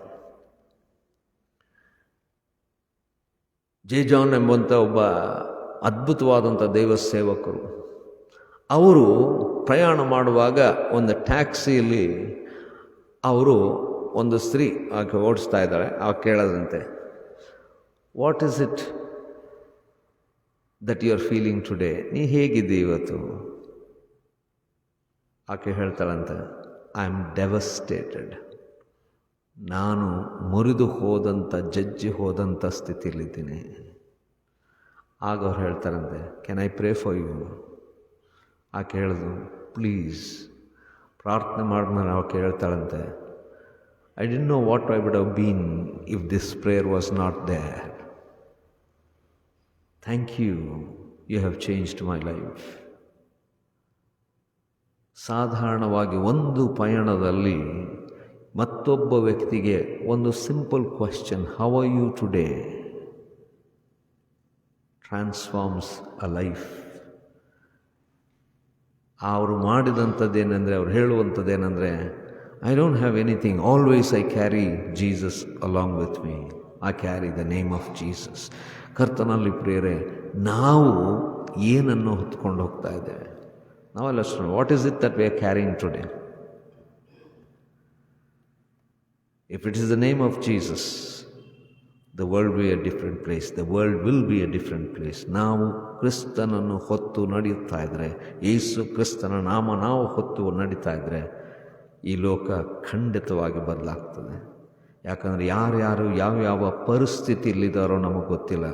Speaker 2: ಜೆ ಜಾನ್ ಎಂಬಂಥ ಒಬ್ಬ ಅದ್ಭುತವಾದಂಥ ದೈವ ಸೇವಕರು, ಅವರು ಪ್ರಯಾಣ ಮಾಡುವಾಗ ಒಂದು ಟ್ಯಾಕ್ಸಿಯಲ್ಲಿ ಅವರು ಒಂದು ಸ್ತ್ರೀ ಆಕೆ ಓಡಿಸ್ತಾ ಇದ್ದಾಳೆ. ಆಗ ಕೇಳದಂತೆ, what is it that you are feeling today? ನೀ ಹೇಗಿದ್ದೆ ಇವತ್ತು? ಆಕೆ ಹೇಳ್ತಾಳಂತೆ, ಐ ಆಮ್ ಡೆವಸ್ಟೇಟೆಡ್. ನಾನು ಮುರಿದು ಹೋದಂಥ, ಜಜ್ಜಿ ಹೋದಂಥ ಸ್ಥಿತಿಯಲ್ಲಿದ್ದೀನಿ. ಆಗ ಅವ್ರು ಹೇಳ್ತಾರಂತೆ, can I pray for you? ಆಕೆ ಹೇಳಿದ್ರು, ಪ್ಲೀಸ್ ಪ್ರಾರ್ಥನೆ ಮಾಡಿದ್ಮೇಲೆ ಆಕೆ ಹೇಳ್ತಾಳಂತೆ, I didn't know what I would have been if this prayer was not there. Thank you, you have changed my life. ಸಾಧಾರಣವಾಗಿ ಒಂದು ಪಯಣದಲ್ಲಿ ಮತ್ತೊಬ್ಬ ವ್ಯಕ್ತಿಗೆ ಒಂದು simple question, how are you today, transforms a life. ಅವರು ಮಾಡಿದಂಥದ್ದೇನೆಂದರೆ, ಅವ್ರು ಹೇಳುವಂಥದ್ದೇನೆಂದರೆ, I don't have anything, always I carry Jesus along with me, I carry the name of Jesus. ಕರ್ತನಲ್ಲಿ ಪ್ರಿಯರೇ, ನಾವು ಏನನ್ನು ಹೊತ್ಕೊಂಡು ಹೋಗ್ತಾ ಇದ್ದೇವೆ? ನಾವೆಲ್ಲ ಅಷ್ಟು, what is it that we are carrying today? If it is the name of Jesus, the world will be a different place. The world will be a different place. ನಾವು ಕ್ರಿಸ್ತನನ್ನು ಹೊತ್ತು ನಡೆಯುತ್ತಾ ಇದ್ದರೆ, ಯೇಸು ಕ್ರಿಸ್ತನ ನಾಮ ನಾವು ಹೊತ್ತು ನಡೀತಾ ಇದ್ದರೆ, ಈ ಲೋಕ ಖಂಡಿತವಾಗಿ ಬದಲಾಗ್ತದೆ. ಯಾಕಂದರೆ ಯಾರ್ಯಾರು ಯಾವ್ಯಾವ ಪರಿಸ್ಥಿತಿಯಲ್ಲಿದ್ದಾರೋ ನಮಗೆ ಗೊತ್ತಿಲ್ಲ.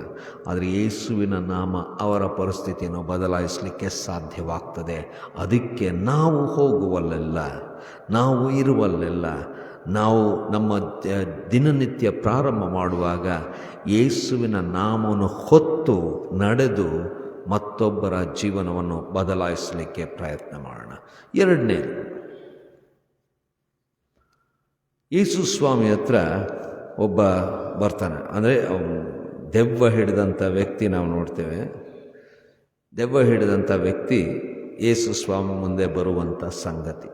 Speaker 2: ಆದರೆ ಯೇಸುವಿನ ನಾಮ ಅವರ ಪರಿಸ್ಥಿತಿಯನ್ನು ಬದಲಾಯಿಸಲಿಕ್ಕೆ ಸಾಧ್ಯವಾಗ್ತದೆ. ಅದಕ್ಕೆ ನಾವು ಹೋಗುವಲ್ಲೆಲ್ಲ, ನಾವು ಇರುವಲ್ಲೆಲ್ಲ, ನಾವು ನಮ್ಮ ದಿನನಿತ್ಯ ಪ್ರಾರಂಭ ಮಾಡುವಾಗ ಯೇಸುವಿನ ನಾಮವನ್ನು ಹೊತ್ತು ನಡೆದು ಮತ್ತೊಬ್ಬರ ಜೀವನವನ್ನು ಬದಲಾಯಿಸಲಿಕ್ಕೆ ಪ್ರಯತ್ನ ಮಾಡೋಣ. ಎರಡನೇದು, ಯೇಸು ಸ್ವಾಮಿ ಹತ್ರ ಒಬ್ಬ ಬರ್ತಾನೆ. ಅಂದರೆ ದೆವ್ವ ಹಿಡಿದಂಥ ವ್ಯಕ್ತಿ ನಾವು ನೋಡ್ತೇವೆ. ದೆವ್ವ ಹಿಡಿದಂಥ ವ್ಯಕ್ತಿ ಯೇಸು ಸ್ವಾಮಿ ಮುಂದೆ ಬರುವಂಥ ಸಂಗತಿ.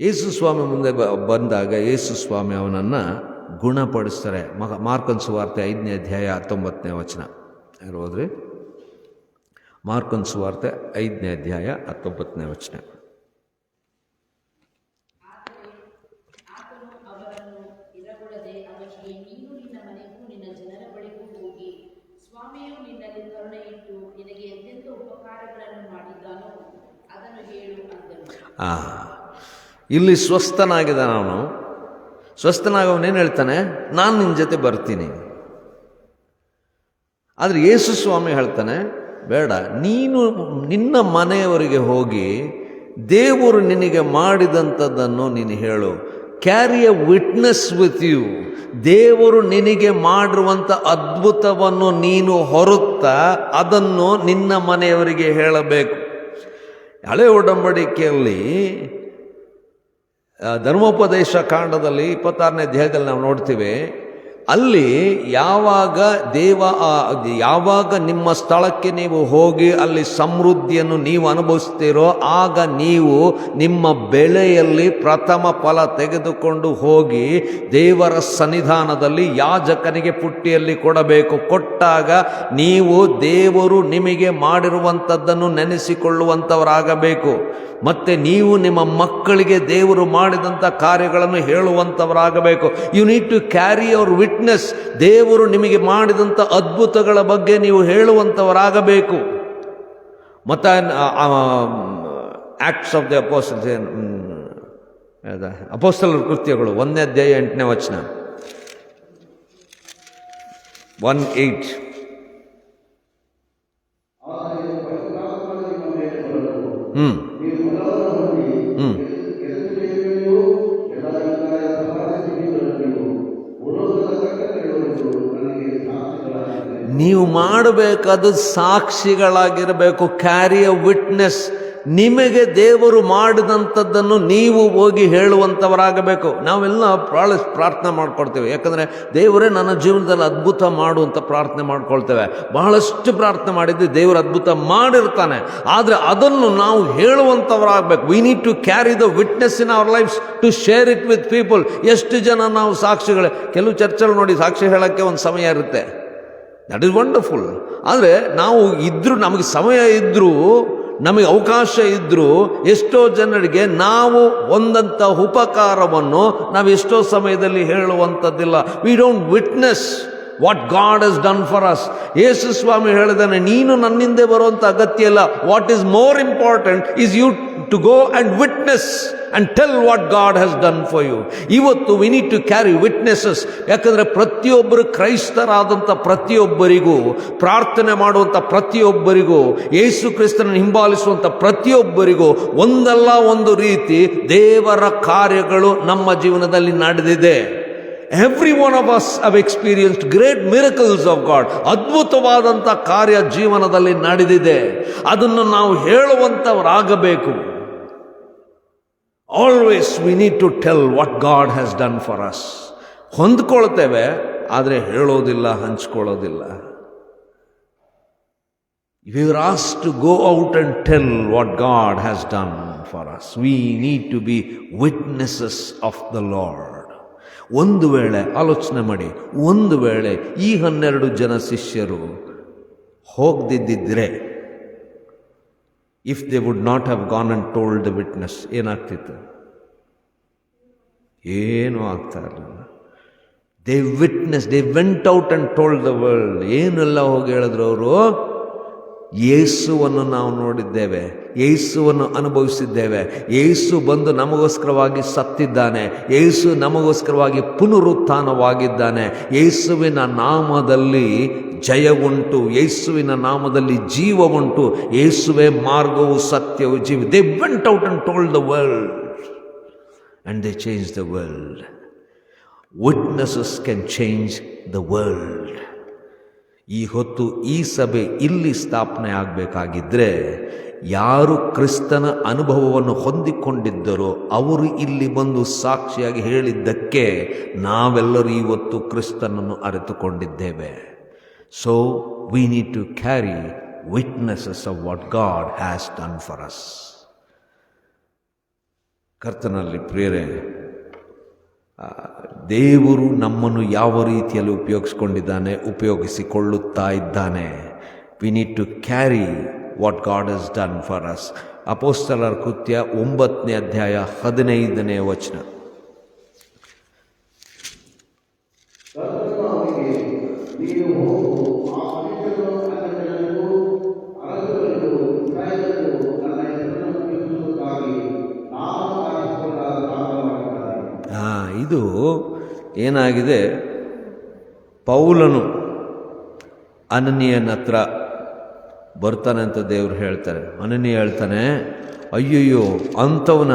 Speaker 2: ಯೇಸು ಸ್ವಾಮಿ ಮುಂದೆ ಬಂದಾಗ ಯೇಸು ಸ್ವಾಮಿ ಅವನನ್ನು ಗುಣಪಡಿಸ್ತಾರೆ. ಮಾರ್ಕನ ಸುವಾರ್ತೆ 5ನೇ ಅಧ್ಯಾಯ 19ನೇ ವಚನ. ಯಾರು ಹೋದ್ರಿ? ಮಾರ್ಕನ ಸುವಾರ್ತೆ 5ನೇ ಅಧ್ಯಾಯ 19ನೇ ವಚನ. ಇಲ್ಲಿ ಸ್ವಸ್ಥನಾಗಿದ್ದಾನೆ ಅವನು. ಸ್ವಸ್ಥನಾಗವನೇನು ಹೇಳ್ತಾನೆ? ನಾನು ನಿನ್ನ ಜೊತೆ ಬರ್ತೀನಿ. ಆದರೆ ಯೇಸು ಸ್ವಾಮಿ ಹೇಳ್ತಾನೆ, ಬೇಡ, ನೀನು ನಿನ್ನ ಮನೆಯವರಿಗೆ ಹೋಗಿ ದೇವರು ನಿನಗೆ ಮಾಡಿದಂಥದ್ದನ್ನು ನೀನು ಹೇಳು. Carry a witness with you. ದೇವರು ನಿನಗೆ ಮಾಡಿರುವಂಥ ಅದ್ಭುತವನ್ನು ನೀನು ಹೊರುತ್ತಾ ಅದನ್ನು ನಿನ್ನ ಮನೆಯವರಿಗೆ ಹೇಳಬೇಕು. ಹಳೆ ಒಡಂಬಡಿಕೆಯಲ್ಲಿ ಧರ್ಮೋಪದೇಶ ಕಾಂಡದಲ್ಲಿ 26ನೇ ಅಧ್ಯಾಯದಲ್ಲಿ ನಾವು ನೋಡ್ತೀವಿ. ಅಲ್ಲಿ ಯಾವಾಗ ನಿಮ್ಮ ಸ್ಥಳಕ್ಕೆ ನೀವು ಹೋಗಿ ಅಲ್ಲಿ ಸಮೃದ್ಧಿಯನ್ನು ನೀವು ಅನುಭವಿಸ್ತೀರೋ ಆಗ ನೀವು ನಿಮ್ಮ ಬೆಳೆಯಲ್ಲಿ ಪ್ರಥಮ ಫಲ ತೆಗೆದುಕೊಂಡು ಹೋಗಿ ದೇವರ ಸನ್ನಿಧಾನದಲ್ಲಿ ಯಾಜಕನಿಗೆ ಪುಟ್ಟಿಯಲ್ಲಿ ಕೊಡಬೇಕು. ಕೊಟ್ಟಾಗ ನೀವು ದೇವರು ನಿಮಗೆ ಮಾಡಿರುವಂಥದ್ದನ್ನು ನೆನೆಸಿಕೊಳ್ಳುವಂಥವರಾಗಬೇಕು. ಮತ್ತು ನೀವು ನಿಮ್ಮ ಮಕ್ಕಳಿಗೆ ದೇವರು ಮಾಡಿದಂಥ ಕಾರ್ಯಗಳನ್ನು ಹೇಳುವಂಥವರಾಗಬೇಕು. You need to carry your witness. ದೇವರು ನಿಮಗೆ ಮಾಡಿದಂಥ ಅದ್ಭುತಗಳ ಬಗ್ಗೆ ನೀವು ಹೇಳುವಂಥವರಾಗಬೇಕು. ಮತ್ತು ಆಕ್ಟ್ಸ್ ಆಫ್ ದಿ ಅಪೋಸ್ತಲರ ಕೃತ್ಯಗಳು 1ನೇ ಅಧ್ಯಾಯ 8ನೇ ವಚನ 1:8. ನೀವು ಮಾಡಬೇಕಾದ ಸಾಕ್ಷಿಗಳಾಗಿರಬೇಕು. Carry a witness. ನಿಮಗೆ ದೇವರು ಮಾಡಿದಂಥದ್ದನ್ನು ನೀವು ಹೋಗಿ ಹೇಳುವಂಥವರಾಗಬೇಕು. ನಾವೆಲ್ಲ ಪ್ರಾರ್ಥನೆ ಮಾಡ್ಕೊಳ್ತೇವೆ. ಯಾಕಂದರೆ ದೇವರೇ ನನ್ನ ಜೀವನದಲ್ಲಿ ಅದ್ಭುತ ಮಾಡು ಅಂತ ಪ್ರಾರ್ಥನೆ ಮಾಡ್ಕೊಳ್ತೇವೆ. ಬಹಳಷ್ಟು ಪ್ರಾರ್ಥನೆ ಮಾಡಿದ್ದು ದೇವರು ಅದ್ಭುತ ಮಾಡಿರ್ತಾನೆ, ಆದರೆ ಅದನ್ನು ನಾವು ಹೇಳುವಂಥವರಾಗಬೇಕು. We need to carry the witness in our lives to share it with people. ಎಷ್ಟು ಜನ ನಾವು ಸಾಕ್ಷಿಗಳೇ. ಕೆಲವು ಚರ್ಚಲ್ಲಿ ನೋಡಿ ಸಾಕ್ಷಿ ಹೇಳೋಕ್ಕೆ ಒಂದು ಸಮಯ ಇರುತ್ತೆ. That is wonderful. ಆದರೆ ನಾವು ನಮಗೆ ಸಮಯ ಇದ್ದರೂ ನಮಗೆ ಅವಕಾಶ ಇದ್ದರೂ ಎಷ್ಟೋ ಜನರಿಗೆ ನಾವು ಒಂದಂಥ ಉಪಕಾರವನ್ನು ನಾವು ಎಷ್ಟೋ ಸಮಯದಲ್ಲಿ ಹೇಳುವಂಥದ್ದಿಲ್ಲ. We don't witness what God has done for us. ಯೇಸು ಸ್ವಾಮಿ ಹೇಳಿದಾನೆ, ನೀನು ನನ್ನಿಂದೆ ಬರುವಂಥ ಅಗತ್ಯ ಇಲ್ಲ. What is more important is you to go and witness and tell what God has done for you. ಇವತ್ತು we need to carry witnesses. ಯಾಕಂದರೆ ಪ್ರತಿಯೊಬ್ಬರು ಕ್ರೈಸ್ತರಾದಂಥ ಪ್ರತಿಯೊಬ್ಬರಿಗೂ, ಪ್ರಾರ್ಥನೆ ಮಾಡುವಂಥ ಪ್ರತಿಯೊಬ್ಬರಿಗೂ, ಯೇಸು ಕ್ರಿಸ್ತನನ್ನು ಹಿಂಬಾಲಿಸುವಂಥ ಪ್ರತಿಯೊಬ್ಬರಿಗೂ ಒಂದಲ್ಲ ಒಂದು ರೀತಿ ದೇವರ ಕಾರ್ಯಗಳು ನಮ್ಮ ಜೀವನದಲ್ಲಿ ನಡೆದಿದೆ. Every one of us have experienced great miracles of God. ಅದ್ಭುತವಾದಂಥ ಕಾರ್ಯ ಜೀವನದಲ್ಲಿ ನಡೆದಿದೆ. ಅದನ್ನು ನಾವು ಹೇಳುವಂಥವರಾಗಬೇಕು. Always we need to tell what God has done for us. ಹೊಂದ್ಕೊಳ್ತೇವೆ, ಆದರೆ ಹೇಳೋದಿಲ್ಲ, ಹಂಚ್ಕೊಳ್ಳೋದಿಲ್ಲ. We were asked to go out and tell what God has done for us. We need to be witnesses of the Lord. ಒಂದು ವೇಳೆ ಆಲೋಚನೆ ಮಾಡಿ, ಒಂದು ವೇಳೆ ಈ 12 ಜನ ಶಿಷ್ಯರು ಹೋಗದಿದ್ದರೆ, if they would not have gone and told the witness, ಏನಾಗ್ತಿತ್ತು? ಏನೂ ಆಗ್ತಾ ಇರಲಿಲ್ಲ. They witness, they went out and told the world. ಏನೆಲ್ಲ ಹೋಗಿ ಹೇಳಿದ್ರು ಅವರು? ಯೇಸುವನ್ನು ನಾವು ನೋಡಿದ್ದೇವೆ, ಯೇಸುವನ್ನು ಅನುಭವಿಸಿದ್ದೇವೆ, ಯೇಸು ಬಂದು ನಮಗೋಸ್ಕರವಾಗಿ ಸತ್ತಿದ್ದಾನೆ, ಯೇಸು ನಮಗೋಸ್ಕರವಾಗಿ ಪುನರುತ್ಥಾನವಾಗಿದ್ದಾನೆ, ಯೇಸುವಿನ ನಾಮದಲ್ಲಿ ಜಯ ಉಂಟು, ಯೇಸುವಿನ ನಾಮದಲ್ಲಿ ಜೀವ ಉಂಟು, ಯೇಸುವೇ ಮಾರ್ಗವು ಸತ್ಯವು ಜೀವ. They went out and told the world and they changed the world. Witnesses can change the world. ಈ ಹೊತ್ತು ಈ ಸಭೆ ಇಲ್ಲಿ ಸ್ಥಾಪನೆ ಆಗಬೇಕಾಗಿದ್ದರೆ, ಯಾರು ಕ್ರಿಸ್ತನ ಅನುಭವವನ್ನು ಹೊಂದಿಕೊಂಡಿದ್ದರೋ ಅವರು ಇಲ್ಲಿ ಬಂದು ಸಾಕ್ಷಿಯಾಗಿ ಹೇಳಿದ್ದಕ್ಕೆ ನಾವೆಲ್ಲರೂ ಇವತ್ತು ಕ್ರಿಸ್ತನನ್ನು ಅರಿತುಕೊಂಡಿದ್ದೇವೆ. So we need to carry witnesses of what God has done for us. ಕರ್ತನಲ್ಲಿ ಪ್ರಿಯರೇ, ದೇವರು ನಮ್ಮನ್ನು ಯಾವ ರೀತಿಯಲ್ಲಿ ಉಪಯೋಗಿಸಿಕೊಳ್ಳುತ್ತಾ ಇದ್ದಾನೆ. We need to carry what God has done for us. ಅಪೊಸ್ತಲರ ಕೃತ್ಯ 9ನೇ ಅಧ್ಯಾಯ 15ನೇ ವಚನ. ಇದು ಏನಾಗಿದೆ, ಪೌಲನು ಅನನೀಯನ ಹತ್ರ ಬರ್ತಾನೆ ಅಂತ ದೇವರು ಹೇಳ್ತಾರೆ. ಅನನೀಯ ಹೇಳ್ತಾನೆ, ಅಯ್ಯಯ್ಯೋ ಅಂಥವನ,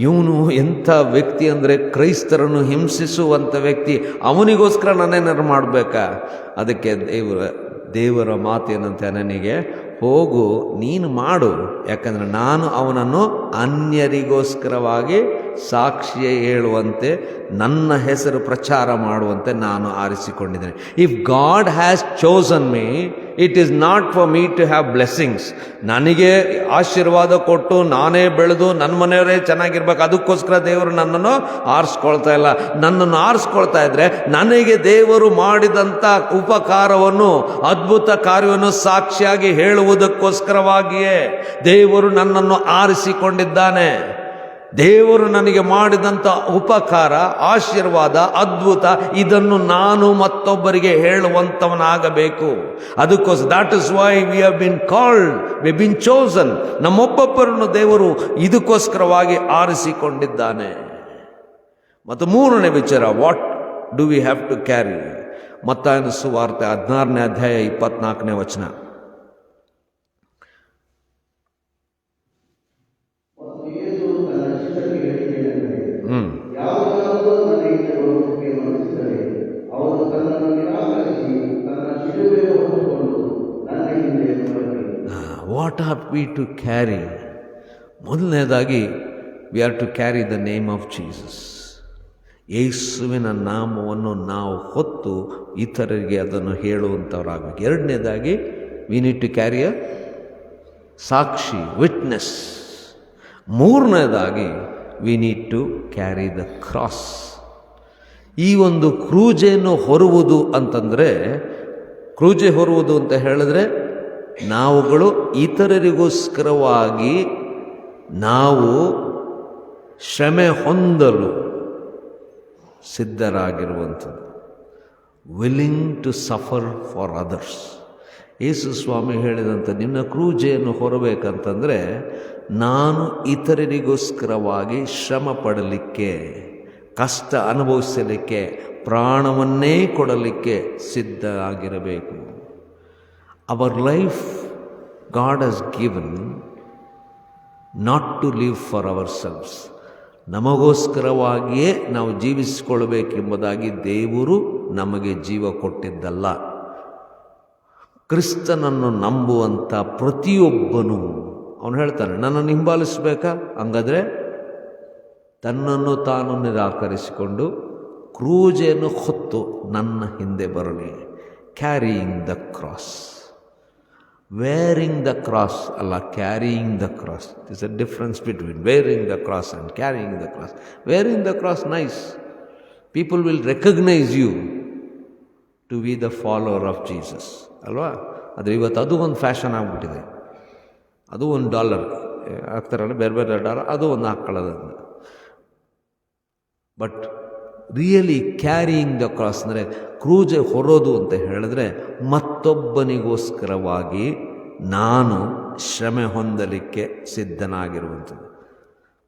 Speaker 2: ಇವನು ಎಂಥ ವ್ಯಕ್ತಿ ಅಂದರೆ ಕ್ರೈಸ್ತರನ್ನು ಹಿಂಸಿಸುವಂಥ ವ್ಯಕ್ತಿ, ಅವನಿಗೋಸ್ಕರ ನಾನೇನಾದ್ರು ಮಾಡಬೇಕಾ? ಅದಕ್ಕೆ ದೇವರ ಮಾತೇನಂತೆ, ನನಗೆ ಹೋಗು ನೀನು ಮಾಡು, ಯಾಕಂದರೆ ನಾನು ಅವನನ್ನು ಅನ್ಯರಿಗೋಸ್ಕರವಾಗಿ ಸಾಕ್ಷಿ ಹೇಳುವಂತೆ, ನನ್ನ ಹೆಸರು ಪ್ರಚಾರ ಮಾಡುವಂತೆ ನಾನು ಆರಿಸಿಕೊಂಡಿದ್ದೇನೆ. If God has chosen me, it is not for me to have blessings. ನನಗೆ ಆಶೀರ್ವಾದ ಕೊಟ್ಟು ನಾನೇ ಬೆಳೆದು ನನ್ನ ಮನೆಯವರೇ ಚೆನ್ನಾಗಿರ್ಬೇಕು, ಅದಕ್ಕೋಸ್ಕರ ದೇವರು ನನ್ನನ್ನು ಆರಿಸ್ಕೊಳ್ತಾ ಇಲ್ಲ. ನನ್ನನ್ನು ಆರಿಸ್ಕೊಳ್ತಾ ಇದ್ದರೆ ನನಗೆ ದೇವರು ಮಾಡಿದಂಥ ಉಪಕಾರವನ್ನು, ಅದ್ಭುತ ಕಾರ್ಯವನ್ನು ಸಾಕ್ಷಿಯಾಗಿ ಹೇಳುವುದಕ್ಕೋಸ್ಕರವಾಗಿಯೇ ದೇವರು ನನ್ನನ್ನು ಆರಿಸಿಕೊಂಡಿದ್ದಾನೆ. ದೇವರು ನನಗೆ ಮಾಡಿದಂಥ ಉಪಕಾರ, ಆಶೀರ್ವಾದ, ಅದ್ಭುತ, ಇದನ್ನು ನಾನು ಮತ್ತೊಬ್ಬರಿಗೆ ಹೇಳುವಂಥವನಾಗಬೇಕು. ಅದಕ್ಕೋಸ್ಕರ that is why we have been called, we have been chosen. ನಮ್ಮೊಬ್ಬೊಬ್ಬರನ್ನು ದೇವರು ಇದಕ್ಕೋಸ್ಕರವಾಗಿ ಆರಿಸಿಕೊಂಡಿದ್ದಾನೆ. ಮತ್ತು ಮೂರನೇ ವಿಚಾರ, what do we have to carry? ಮತ್ತಾಯನ ಸುವಾರ್ತೆ 16ನೇ ಅಧ್ಯಾಯ 24ನೇ ವಚನ. What are we to carry? ಮೊದಲನೇದಾಗಿ we are to carry the name of Jesus. ಯೇಸುವಿನ ನಾಮವನ್ನು ನಾವು ಹೊತ್ತು ಇತರರಿಗೆ ಅದನ್ನು ಹೇಳುವಂಥವ್ರಾಗಬೇಕು. ಎರಡನೇದಾಗಿ we need to carry a ಸಾಕ್ಷಿ, ವಿಟ್ನೆಸ್. ಮೂರನೇದಾಗಿ we need to carry the cross. ಈ ಒಂದು ಕ್ರೂಜೆಯನ್ನು ಹೊರುವುದು ಅಂತಂದರೆ, ಕ್ರೂಜೆ ಹೊರುವುದು ಅಂತ ಹೇಳಿದ್ರೆ ನಾವುಗಳು ಇತರರಿಗೋಸ್ಕರವಾಗಿ ನಾವು ಶ್ರಮೆ ಹೊಂದಲು ಸಿದ್ಧರಾಗಿರುವಂಥದ್ದು. Willing to suffer for others. ಯೇಸು ಸ್ವಾಮಿ ಹೇಳಿದಂಥ, ನಿನ್ನ ಕ್ರೂಜೆಯನ್ನು ಹೊರಬೇಕಂತಂದರೆ ನಾನು ಇತರರಿಗೋಸ್ಕರವಾಗಿ ಶ್ರಮ ಪಡಲಿಕ್ಕೆ, ಕಷ್ಟ ಅನುಭವಿಸಲಿಕ್ಕೆ, ಪ್ರಾಣವನ್ನೇ ಕೊಡಲಿಕ್ಕೆ ಸಿದ್ಧ ಆಗಿರಬೇಕು. Our life God has given not to live for ourselves. ನಮಗೋಸ್ಕರವಾಗಿಯೇ ನಾವು ಜೀವಿಸಿಕೊಳ್ಬೇಕೆಂಬುದಾಗಿ ದೇವರು ನಮಗೆ ಜೀವ ಕೊಟ್ಟಿದ್ದಲ್ಲ. ಕ್ರಿಸ್ತನನ್ನು ನಂಬುವಂಥ ಪ್ರತಿಯೊಬ್ಬನು, ಅವನು ಹೇಳ್ತಾನೆ, ನನ್ನನ್ನು ಹಿಂಬಾಲಿಸಬೇಕಾ? ಹಂಗಾದರೆ ತನ್ನನ್ನು ತಾನು ನಿರಾಕರಿಸಿಕೊಂಡು ಕ್ರೂಜೆಯನ್ನು ಹೊತ್ತು ನನ್ನ ಹಿಂದೆ ಬರಲಿ. Carrying the cross. Wearing the cross ಅಲ್ಲ, carrying the cross. This a difference between wearing the cross and carrying the cross. Wearing the cross nice, people will recognise you to be the follower of Jesus ಅಲ್ವಾ? ಆದರೆ ಇವತ್ತು ಅದು ಒಂದು fashion ಆಗಿಬಿಟ್ಟಿದೆ. ಅದು $1 ಹಾಕ್ತಾರಲ್ಲ, ಬೇರೆ ಬೇರೆ ಡಾಲರ್, ಅದು ಒಂದು ಹಾಕ್ಕೊಳ್ಳೋದನ್ನು. But really carrying the cross ಅಂದರೆ ಕ್ರೂಜೆ ಹೊರೋದು ಅಂತ ಹೇಳಿದ್ರೆ, ಮತ್ತೊಬ್ಬನಿಗೋಸ್ಕರವಾಗಿ ನಾನು ಶ್ರಮೆ ಹೊಂದಲಿಕ್ಕೆ ಸಿದ್ಧನಾಗಿರುವಂಥದ್ದು,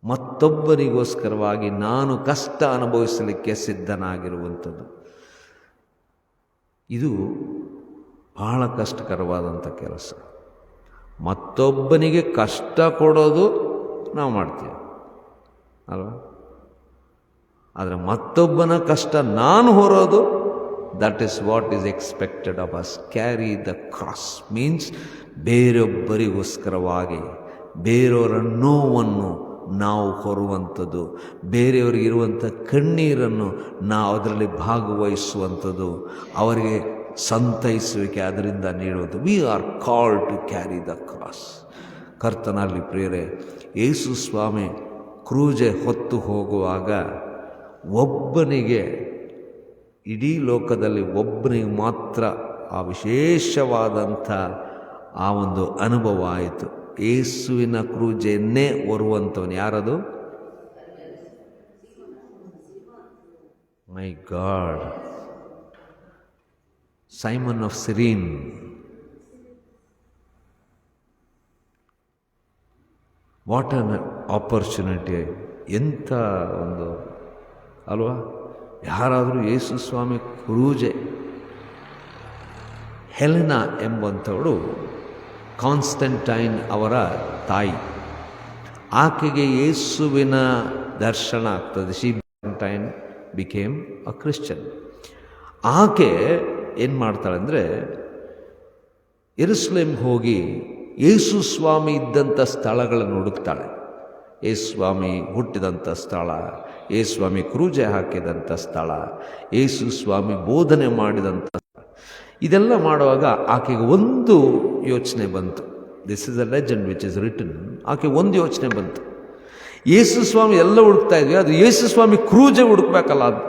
Speaker 2: ಮತ್ತೊಬ್ಬನಿಗೋಸ್ಕರವಾಗಿ ನಾನು ಕಷ್ಟ ಅನುಭವಿಸಲಿಕ್ಕೆ ಸಿದ್ಧನಾಗಿರುವಂಥದ್ದು. ಇದು ಬಹಳ ಕಷ್ಟಕರವಾದಂಥ ಕೆಲಸ. ಮತ್ತೊಬ್ಬನಿಗೆ ಕಷ್ಟ ಕೊಡೋದು ನಾವು ಮಾಡ್ತೀವಿ ಅಲ್ವಾ? ಆದರೆ ಮತ್ತೊಬ್ಬನ ಕಷ್ಟ ನಾನು ಹೊರೋದು, that is what is expected of us. Carry the cross means ಬೇರೊಬ್ಬರಿಗೋಸ್ಕರವಾಗಿ ಬೇರೆಯವರ ನೋವನ್ನು ನಾವು ಹೊರುವಂಥದ್ದು, ಬೇರೆಯವರಿಗಿರುವಂಥ ಕಣ್ಣೀರನ್ನು ನಾವು ಅದರಲ್ಲಿ ಭಾಗವಹಿಸುವಂಥದ್ದು, ಅವರಿಗೆ ಸಂತೈಸುವಿಕೆ ಅದರಿಂದ ನೀಡುವುದು. We are called to carry the cross. ಕರ್ತನಲ್ಲಿ ಪ್ರಿಯರೇ, ಯೇಸು ಸ್ವಾಮಿ ಕ್ರೂಜೆ ಹೊತ್ತು ಹೋಗುವಾಗ ಒಬ್ಬನಿಗೆ, ಇಡೀ ಲೋಕದಲ್ಲಿ ಒಬ್ಬನಿಗೆ ಮಾತ್ರ ಆ ವಿಶೇಷವಾದಂಥ ಆ ಒಂದು ಅನುಭವ ಆಯಿತು. ಯೇಸುವಿನ ಕ್ರೂಜೆಯನ್ನೇ ಹೊರುವಂಥವನು ಯಾರದು? My God, Simon of Cyrene. What an opportunity! ಎಂಥ ಒಂದು ಅಲ್ವಾ? ಯಾರಾದರೂ ಯೇಸು ಸ್ವಾಮಿ ಕ್ರೂಜೆ. ಹೆಲೆನಾ ಎಂಬಂಥವಳು ಕಾನ್ಸ್ಟಂಟೈನ್ ಅವರ ತಾಯಿ. ಆಕೆಗೆ ಯೇಸುವಿನ ದರ್ಶನ ಆಗ್ತದೆ. She Valentine became a Christian. ಆಕೆ ಏನು ಮಾಡ್ತಾಳೆ ಅಂದರೆ, ಯೆರೂಸಲೇಮ್ಗೆ ಹೋಗಿ ಯೇಸು ಸ್ವಾಮಿ ಇದ್ದಂಥ ಸ್ಥಳಗಳನ್ನು ಹುಡುಕ್ತಾಳೆ. ಯೇಸು ಸ್ವಾಮಿ ಹುಟ್ಟಿದಂಥ ಸ್ಥಳ, ಯೇಸು ಸ್ವಾಮಿ ಕ್ರೂಜೆ ಹಾಕಿದಂಥ ಸ್ಥಳ, ಯೇಸು ಸ್ವಾಮಿ ಬೋಧನೆ ಮಾಡಿದಂಥ ಸ್ಥಳ. ಇದೆಲ್ಲ ಮಾಡುವಾಗ ಆಕೆಗೆ ಒಂದು ಯೋಚನೆ ಬಂತು. This is a legend which is return. ಆಕೆ ಒಂದು ಯೋಚನೆ ಬಂತು. ಯೇಸು ಸ್ವಾಮಿ ಎಲ್ಲ ಹುಡುಕ್ತಾ ಇದ್ವಿ, ಅದು ಯೇಸು ಸ್ವಾಮಿ ಕ್ರೂಜೆ ಹುಡುಕ್ಬೇಕಲ್ಲ ಅದು.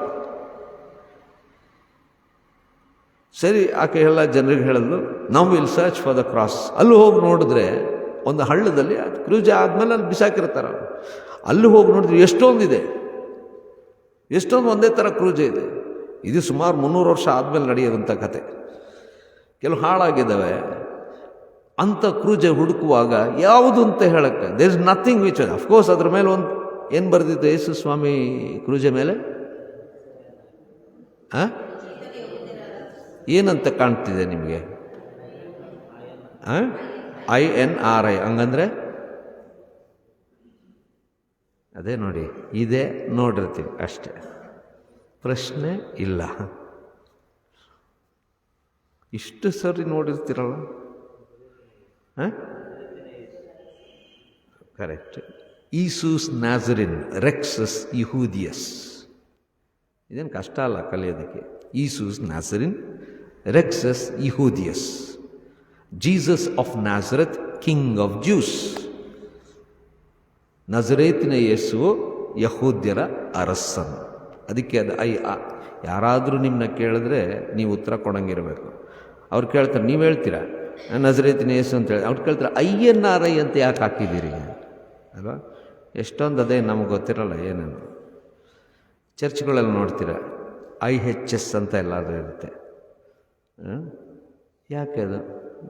Speaker 2: ಸರಿ, ಆಕೆ ಎಲ್ಲ ಜನರಿಗೆ ಹೇಳಿದ್ಲು, ನಾವು will search for the cross. ಅಲ್ಲಿ ಹೋಗಿ ನೋಡಿದ್ರೆ ಒಂದು ಹಳ್ಳದಲ್ಲಿ ಅದು ಕ್ರೂಜೆ ಆದಮೇಲೆ ಅಲ್ಲಿ ಬಿಸಾಕಿರ್ತಾರೆ. ಅಲ್ಲಿ ಹೋಗಿ ನೋಡಿದ್ರೆ ಎಷ್ಟೊಂದಿದೆ, ಎಷ್ಟೊಂದು ಒಂದೇ ಥರ ಕ್ರೂಜೆ ಇದೆ. ಇದು ಸುಮಾರು 300 ವರ್ಷ ಆದಮೇಲೆ ನಡೆಯೋದಂಥ ಕತೆ. ಕೆಲವು ಹಾಳಾಗಿದ್ದಾವೆ. ಅಂಥ ಕ್ರೂಜೆ ಹುಡುಕುವಾಗ ಯಾವುದು ಅಂತ ಹೇಳಕ್ಕೆ there is nothing which of course ಅದ್ರ ಮೇಲೆ ಒಂದು ಏನು ಬರೆದಿತ್ತು ಯೇಸು ಸ್ವಾಮಿ ಕ್ರೂಜೆ ಮೇಲೆ? ಏನಂತ ಕಾಣ್ತಿದೆ ನಿಮಗೆ? INRI. ಹಂಗಂದ್ರೆ ಅದೇ ನೋಡಿ, ಇದೇ ನೋಡಿರ್ತೀವಿ ಅಷ್ಟೆ, ಪ್ರಶ್ನೆ ಇಲ್ಲ. ಇಷ್ಟು ಸರಿ ನೋಡಿರ್ತೀರಲ್ಲ. ಕರೆಕ್ಟ್. ಈಸೂಸ್ ನ್ಯಾಜರಿನ್ ರೆಕ್ಸಸ್ ಯಹೂದಿಯಸ್. ಇದೇನು ಕಷ್ಟ ಅಲ್ಲ ಕಲಿಯೋದಕ್ಕೆ. ಈಸೂಸ್ ನ್ಯಾಜರಿನ್ ರೆಕ್ಸಸ್ ಯಹೂದಿಯಸ್, Jesus of Nazareth king of Jews. ನಜರೇತಿನ ಯೇಸುವು ಯಹೂದ್ಯರ ಅರಸನ್. ಅದಕ್ಕೆ ಅದು ಯಾರಾದರೂ ನಿಮ್ಮನ್ನ ಕೇಳಿದ್ರೆ ನೀವು ಉತ್ತರ ಕೊಡಂಗಿರಬೇಕು. ಅವ್ರು ಕೇಳ್ತಾರೆ, ನೀವು ಹೇಳ್ತೀರಾ ನಜರೇತಿನ ಯೇಸು ಅಂತ ಹೇಳಿ. ಅವ್ರು ಕೇಳ್ತಾರೆ INRI ಅಂತ ಯಾಕೆ ಹಾಕಿದ್ದೀರಿ ಅಲ್ವಾ? ಎಷ್ಟೊಂದು ಅದೇ ನಮಗೆ ಗೊತ್ತಿರಲ್ಲ ಏನೇನು. ಚರ್ಚ್ಗಳಲ್ಲಿ ನೋಡ್ತೀರ IHS ಅಂತ ಎಲ್ಲಾದರೂ ಇರುತ್ತೆ. ಯಾಕೆ ಅದು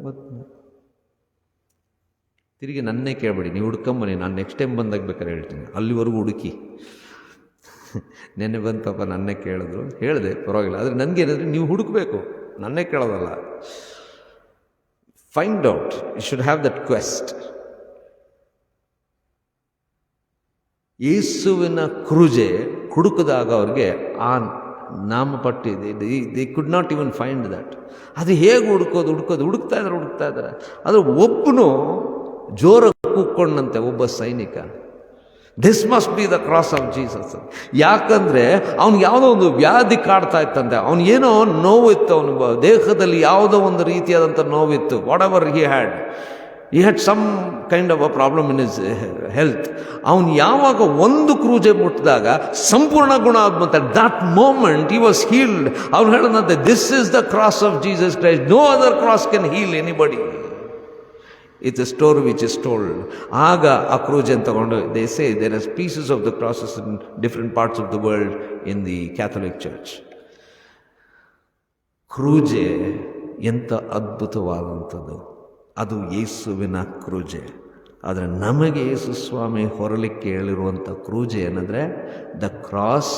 Speaker 2: ಗೊತ್ತು? ತಿರುಗಿ ನನ್ನೇ ಕೇಳಬೇಡಿ, ನೀವು ಹುಡ್ಕೊಂಬನ್ನಿ, ನಾನು ನೆಕ್ಸ್ಟ್ ಟೈಮ್ ಬಂದಾಗ ಬೇಕಾದ್ರೆ ಹೇಳ್ತೀನಿ. ಅಲ್ಲಿವರೆಗೂ ಹುಡುಕಿ. ನೆನ್ನೆ ಬಂದು ಪಾಪ ನನ್ನೇ ಕೇಳಿದ್ರು, ಹೇಳಿದೆ ಪರವಾಗಿಲ್ಲ. ಆದರೆ ನನಗೇನಂದರೆ ನೀವು ಹುಡುಕಬೇಕು, ನನ್ನೇ ಕೇಳೋದಲ್ಲ. Find out, you should have that quest. ಯೇಸುವಿನ ಕ್ರೂಜೆ ಹುಡುಕಿದಾಗ ಅವ್ರಿಗೆ ಆ ನಾಮಪಟ್ಟಿ they could not even find that. ಅದು ಹೇಗೆ ಹುಡುಕ್ತಾ ಇದ್ದಾರೆ. ಅದು ಒಬ್ಬನು ಜೋರಾಗಿ ಕೂಕ್ಕೊಂಡಂತೆ, ಒಬ್ಬ ಸೈನಿಕ, this must be the cross of Jesus. ಯಾಕಂದರೆ ಅವ್ನಿಗೆ ಯಾವುದೋ ಒಂದು ವ್ಯಾಧಿ ಕಾಡ್ತಾ ಇತ್ತಂತೆ. ಅವನಿಗೇನೋ ನೋವಿತ್ತು, ಅವನ ದೇಹದಲ್ಲಿ ಯಾವುದೋ ಒಂದು ರೀತಿಯಾದಂಥ ನೋವಿತ್ತು. Whatever he had some kind of a problem in his health. ಅವನು ಯಾವಾಗ ಒಂದು ಕ್ರೂಜೆ ಮುಟ್ಟಿದಾಗ ಸಂಪೂರ್ಣ ಗುಣ ಆದ್ಮಂತೆ. That moment he was healed. ಅವ್ನು ಹೇಳೋದಂತೆ, this is the cross of Jesus Christ. No other cross can heal anybody. It's a story which is told. ಆಗ ಆ ಕ್ರೂಜೆನ್ ತಗೊಂಡು they say there are pieces of the crosses in different parts of the world in the Catholic church. ಕ್ರೂಜೆ ಎಂಥ ಅದ್ಭುತವಾದಂಥದ್ದು. ಅದು ಯೇಸುವಿನ ಕ್ರೂಜೆ. ಆದರೆ ನಮಗೆ ಯೇಸು ಸ್ವಾಮಿ ಹೊರಲಿಕ್ಕೆ ಹೇಳಿರುವಂಥ ಕ್ರೂಜೆ ಏನಂದರೆ the cross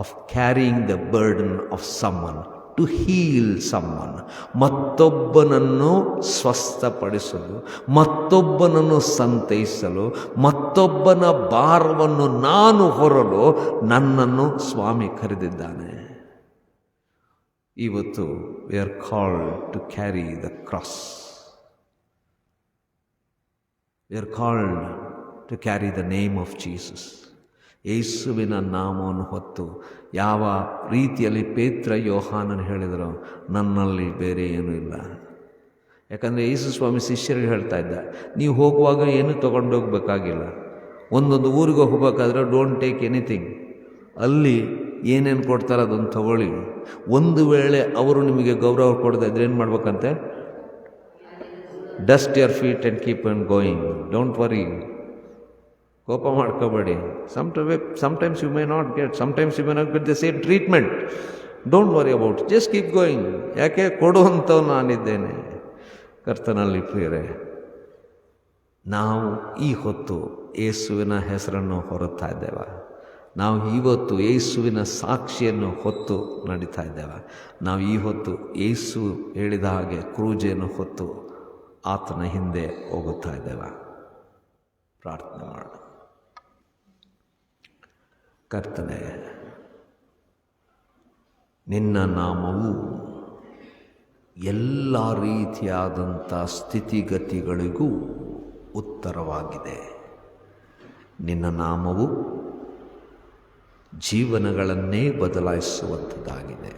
Speaker 2: of carrying the burden of someone to heal someone. ಮತ್ತೊಬ್ಬನನ್ನು ಸ್ವಸ್ಥಪಡಿಸಲು, ಮತ್ತೊಬ್ಬನನ್ನು ಸಂತೈಸಲು, ಮತ್ತೊಬ್ಬನ ಭಾರವನ್ನು ನಾನು ಹೊರಲು ನನ್ನನ್ನು ಸ್ವಾಮಿ ಕರೆದಿದ್ದಾನೆ. ಇವತ್ತು we are called to carry the cross. We are called to carry the name of Jesus. ಯೇಸುವಿನ ನಾಮವನ್ನು ಹೊತ್ತು ಯಾವ ರೀತಿಯಲ್ಲಿ ಪೇತ್ರ ಯೋಹಾನನು ಹೇಳಿದರು, ನನ್ನಲ್ಲಿ ಬೇರೆ ಏನೂ ಇಲ್ಲ. ಯಾಕಂದರೆ ಯೇಸು ಸ್ವಾಮಿ ಶಿಷ್ಯರಿಗೆ ಹೇಳ್ತಾ ಇದ್ದ, ನೀವು ಹೋಗುವಾಗ ಏನೂ ತೊಗೊಂಡೋಗ್ಬೇಕಾಗಿಲ್ಲ. ಒಂದೊಂದು ಊರಿಗೆ ಹೋಗ್ಬೇಕಾದ್ರೆ ಡೋಂಟ್ ಟೇಕ್ ಎನಿಥಿಂಗ್. ಅಲ್ಲಿ ಏನೇನು ಕೊಡ್ತಾರೆ ಅದನ್ನು ತಗೊಳ್ಳಿ. ಒಂದು ವೇಳೆ ಅವರು ನಿಮಗೆ ಗೌರವ ಕೊಡದೆ ಇದ್ರೆ ಏನು ಮಾಡ್ಬೇಕಂತೆ? Dust your feet and keep on going. Don't worry, ಕೋಪ ಮಾಡ್ಕೋಬೇಡಿ. sometimes you may not get, sometimes you may not get the same treatment. Don't worry about it, just keep going. ಯಾಕೆ? ಕೊಡುವಂಥವು ನಾನಿದ್ದೇನೆ. ಕರ್ತನಲ್ಲಿ ಪ್ರಿಯರೇ, ನಾವು ಈ ಹೊತ್ತು ಯೇಸುವಿನ ಹೆಸರನ್ನು ಹೊರುತ್ತಾ ಇದ್ದೇವ. ನಾವು ಇವತ್ತು ಯೇಸುವಿನ ಸಾಕ್ಷಿಯನ್ನು ಹೊತ್ತು ನಡೀತಾ ಇದ್ದೇವ. ನಾವು ಈ ಹೊತ್ತು ಯೇಸು ಹೇಳಿದ ಹಾಗೆ ಕ್ರೂಜೆಯನ್ನು ಹೊತ್ತು ಆತನ ಹಿಂದೆ ಹೋಗುತ್ತಾ ಇದ್ದೇವೆ. ಪ್ರಾರ್ಥನೆ ಮಾಡೋಣ. ಕರ್ತನೇ, ನಿನ್ನ ನಾಮವು ಎಲ್ಲ ರೀತಿಯಾದಂಥ ಸ್ಥಿತಿಗತಿಗಳಿಗೂ ಉತ್ತರವಾಗಿದೆ. ನಿನ್ನ ನಾಮವು ಜೀವನಗಳನ್ನೇ ಬದಲಾಯಿಸುವಂಥದ್ದಾಗಿದೆ.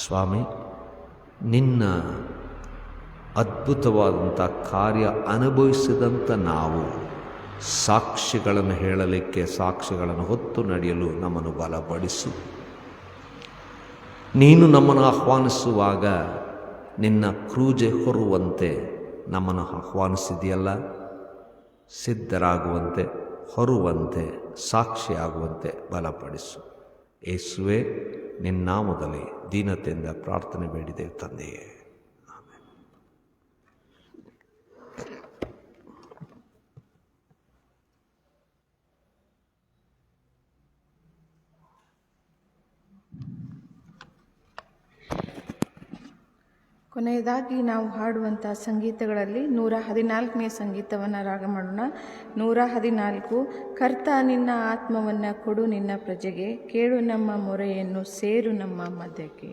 Speaker 2: ಸ್ವಾಮಿ, ನಿನ್ನ ಅದ್ಭುತವಾದಂಥ ಕಾರ್ಯ ಅನುಭವಿಸಿದಂಥ ನಾವು ಸಾಕ್ಷಿಗಳನ್ನು ಹೇಳಲಿಕ್ಕೆ, ಸಾಕ್ಷಿಗಳನ್ನು ಹೊತ್ತು ನಡೆಯಲು ನಮ್ಮನ್ನು ಬಲಪಡಿಸು. ನೀನು ನಮ್ಮನ್ನು ಆಹ್ವಾನಿಸುವಾಗ ನಿನ್ನ ಕ್ರೂಜೆ ಹೊರುವಂತೆ ನಮ್ಮನ್ನು ಆಹ್ವಾನಿಸಿದೆಯಲ್ಲ, ಸಿದ್ಧರಾಗುವಂತೆ, ಹೊರುವಂತೆ, ಸಾಕ್ಷಿಯಾಗುವಂತೆ ಬಲಪಡಿಸು. ಯೇಸುವೆ, ನಿನ್ನ ನಾಮದಲ್ಲಿ ದೀನತೆಯಿಂದ ಪ್ರಾರ್ಥನೆ ಬೇಡಿದೆವು ತಂದೆಯೇ, ಆಮೆನ್.
Speaker 1: ಕೊನೆಯದಾಗಿ ನಾವು ಹಾಡುವಂಥ ಸಂಗೀತಗಳಲ್ಲಿ 114ನೇ ಸಂಗೀತವನ್ನು ರಾಗ ಮಾಡೋಣ. 114. ಕರ್ತ, ನಿನ್ನ ಆತ್ಮವನ್ನು ಕೊಡು ನಿನ್ನ ಪ್ರಜೆಗೆ, ಕೇಳು ನಮ್ಮ ಮೊರೆಯನ್ನು, ಸೇರು ನಮ್ಮ ಮಧ್ಯಕ್ಕೆ.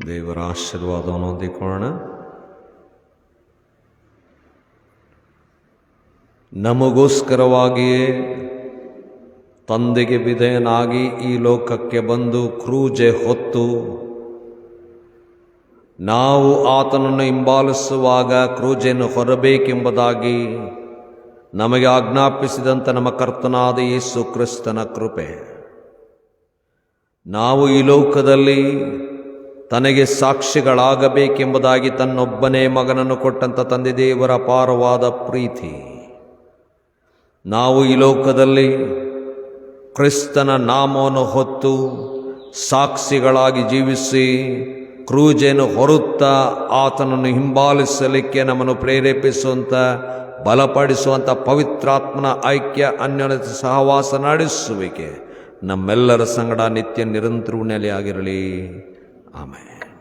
Speaker 2: ದೇವರ ಆಶೀರ್ವಾದವನ್ನು ಹೊಂದಿಕೊಳ್ಳೋಣ. ನಮಗೋಸ್ಕರವಾಗಿಯೇ ತಂದೆಗೆ ವಿಧೇಯನಾಗಿ ಈ ಲೋಕಕ್ಕೆ ಬಂದು ಕ್ರೂಜೆ ಹೊತ್ತು ನಾವು ಆತನನ್ನು ಹಿಂಬಾಲಿಸುವಾಗ ಕ್ರೂಜೆಯನ್ನು ಹೊರಬೇಕೆಂಬುದಾಗಿ ನಮಗೆ ಆಜ್ಞಾಪಿಸಿದಂಥ ನಮ್ಮ ಕರ್ತನಾದ ಯೇಸು ಕ್ರಿಸ್ತನ ಕೃಪೆ, ನಾವು ಈ ಲೋಕದಲ್ಲಿ ತನಗೆ ಸಾಕ್ಷಿಗಳಾಗಬೇಕೆಂಬುದಾಗಿ ತನ್ನೊಬ್ಬನೇ ಮಗನನ್ನು ಕೊಟ್ಟಂಥ ತಂದೆ ದೇವರ ಅಪಾರವಾದ ಪ್ರೀತಿ, ನಾವು ಈ ಲೋಕದಲ್ಲಿ ಕ್ರಿಸ್ತನ ನಾಮವನ್ನು ಹೊತ್ತು ಸಾಕ್ಷಿಗಳಾಗಿ ಜೀವಿಸಿ ಕ್ರೂಜೆಯನ್ನು ಹೊರುತ್ತಾ ಆತನನ್ನು ಹಿಂಬಾಲಿಸಲಿಕ್ಕೆ ನಮ್ಮನ್ನು ಪ್ರೇರೇಪಿಸುವಂಥ ಬಲಪಡಿಸುವಂಥ ಪವಿತ್ರಾತ್ಮನ ಐಕ್ಯ ಅನ್ಯೋನ್ಯತೆ ಸಹವಾಸ ನಡೆಸುವಿಕೆ ನಮ್ಮೆಲ್ಲರ ಸಂಗಡ ನಿತ್ಯ ನಿರಂತರ ನೆಲೆಯಾಗಿರಲಿ. ಆಮೆನ್.